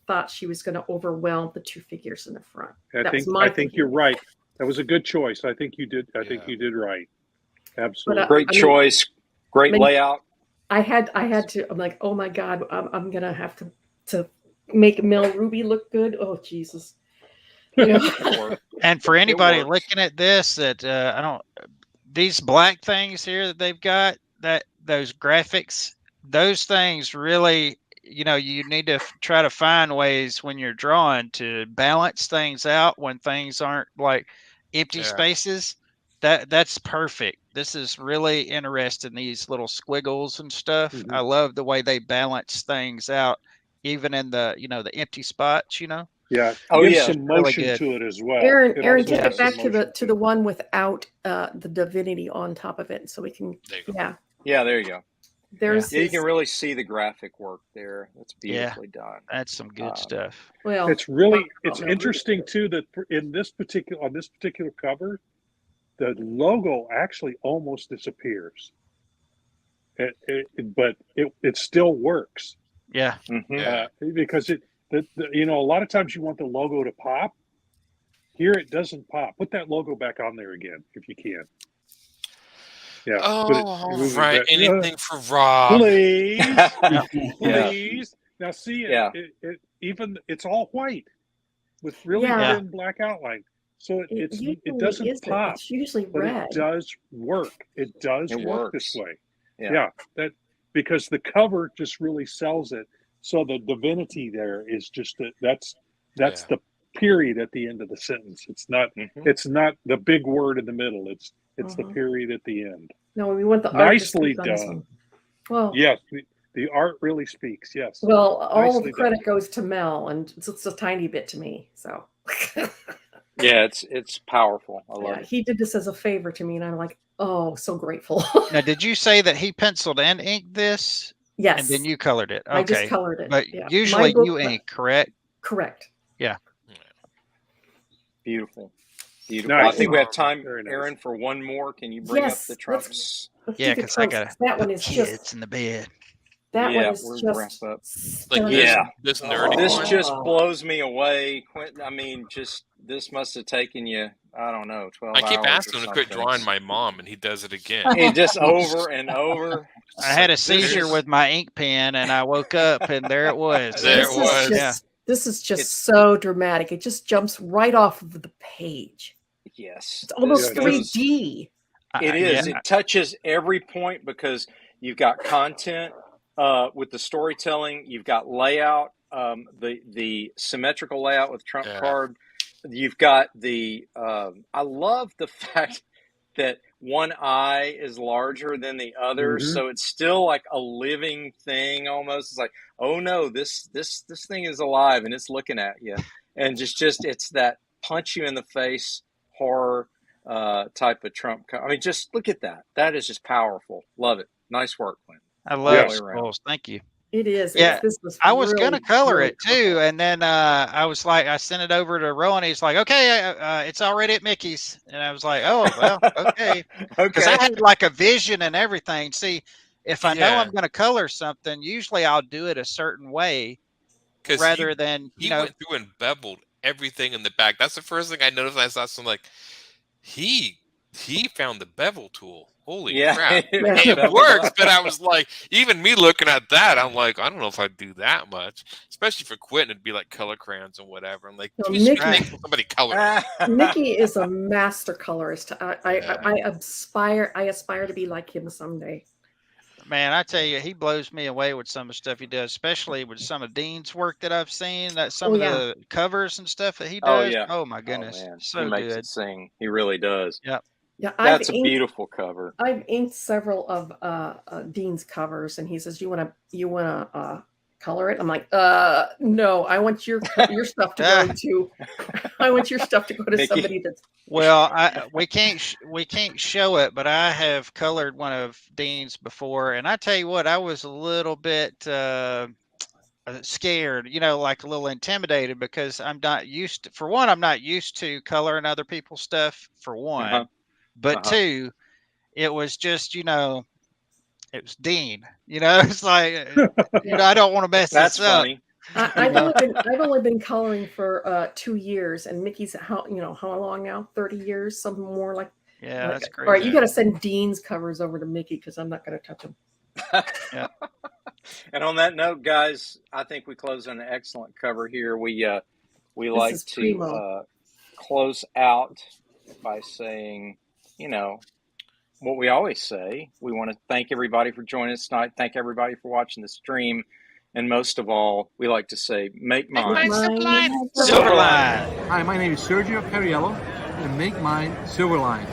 thought she was going to overwhelm the 2 figures in the front. I think you're right. That was a good choice. I think you did. I think you did right. Absolutely. Great choice. Great layout. I had to. I'm like, oh my God, I'm gonna have to make Mel Ruby look good. Oh Jesus. You know? And for anybody looking at this, these black things here that they've got, those graphics, those things really, you need to try to find ways when you're drawing to balance things out when things aren't like empty spaces. That's perfect. This is really interesting, these little squiggles and stuff. Mm-hmm. I love the way they balance things out, even in the the empty spots. Yeah. Some motion really to it as well. Aaron, take it back to the one without the divinity on top of it, so we can. Yeah, there you go. You can really see the graphic work there. That's beautifully done. That's some good stuff. Well, it's interesting too that on this particular cover, the logo actually almost disappears. But it still works. Yeah. Mm-hmm. Because a lot of times you want the logo to pop. Here it doesn't pop. Put that logo back on there again if you can. Yeah. Oh, right. Anything for Rob. Please. Please. Now see it even it's all white with really thin black outline. So it doesn't pop. It's usually but red. It does work. It does work this way. Yeah. That because the cover just really sells it. So the divinity there is just that's the period at the end of the sentence. It's not it's not the big word in the middle. It's the period at the end. No, we want the art nicely done. Well, yes, the art really speaks. Yes. Well, all the credit goes to Mel, and it's a tiny bit to me. So. Yeah, it's powerful. I love it. He did this as a favor to me, and I'm like, oh, so grateful. Now, did you say that he penciled and inked this? Yes. And then you colored it. Okay. I just colored it. But usually you ink, correct? Correct. Yeah. Beautiful. Beautiful. Nice. I think we have time, Very nice. Aaron, for one more. Can you bring up the trunks? Yeah, because I got that one is kids just in the bed. that Yeah, one is we're just wrap up. Like Yeah. this nerdy This one. just blows me away, Quentin. I mean, this must have taken you, I don't know, 12 I keep hours asking or him to quit something. drawing my mom, and he does it again. It just over and over. I had a seizure with my ink pen, and I woke up, and there it was. This is just so dramatic. It just jumps right off of the page. Yes. It's almost 3D. It is. It touches every point because you've got content with the storytelling. You've got layout, the symmetrical layout with trump card. You've got the. I love the fact that one eye is larger than the other, so it's still like a living thing almost. It's like, oh no, this thing is alive and it's looking at you, and just it's that punch you in the face horror type of trump. I mean, just look at that. That is just powerful. Love it. Nice work, Quentin. I love it. Thank you. It is. Yeah, this was I was really, gonna color really it too, and then I was like, I sent it over to Rowan. He's like, okay, it's already at Mickey's, and I was like, oh well, okay, because I had like a vision and everything. See, if I know I'm gonna color something, usually I'll do it a certain way, rather than he went through and beveled everything in the back. That's the first thing I noticed. I saw something like he found the bevel tool. Holy crap. It works, but I was like, even me looking at that, I'm like, I don't know if I'd do that much. Especially for Quentin, it'd be like color crayons and whatever. I'm like, somebody color. Mickey is a master colorist. I aspire to be like him someday. Man, I tell you, he blows me away with some of the stuff he does, especially with some of Dean's work that I've seen, that some of the covers and stuff that he does. Oh my goodness. So he makes good. it sing. He really does. Yep. Yeah, that's a beautiful cover. I've inked several of Dean's covers, and he says, "You want to color it?" I'm like, no, I want your stuff to go to. I want your stuff to go to somebody that's. Well, we can't show it, but I have colored one of Dean's before, and I tell you what, I was a little bit scared, like a little intimidated, because I'm not used to. For one, I'm not used to coloring other people's stuff. For one. But two, it was just, it was Dean. It's like, I don't want to mess this up. Funny. I've only been coloring for 2 years, and Mickey's how long now? 30 years, something more like. Yeah, that's crazy. All right, you got to send Dean's covers over to Mickey because I'm not going to touch them. Yeah. And on that note, guys, I think we close on an excellent cover here. We like to close out by saying, what we always say. We want to thank everybody for joining us tonight. Thank everybody for watching the stream. And most of all, we like to say, make mine Silverline. Hi, my name is Sergio Cariello, and make mine Silverline.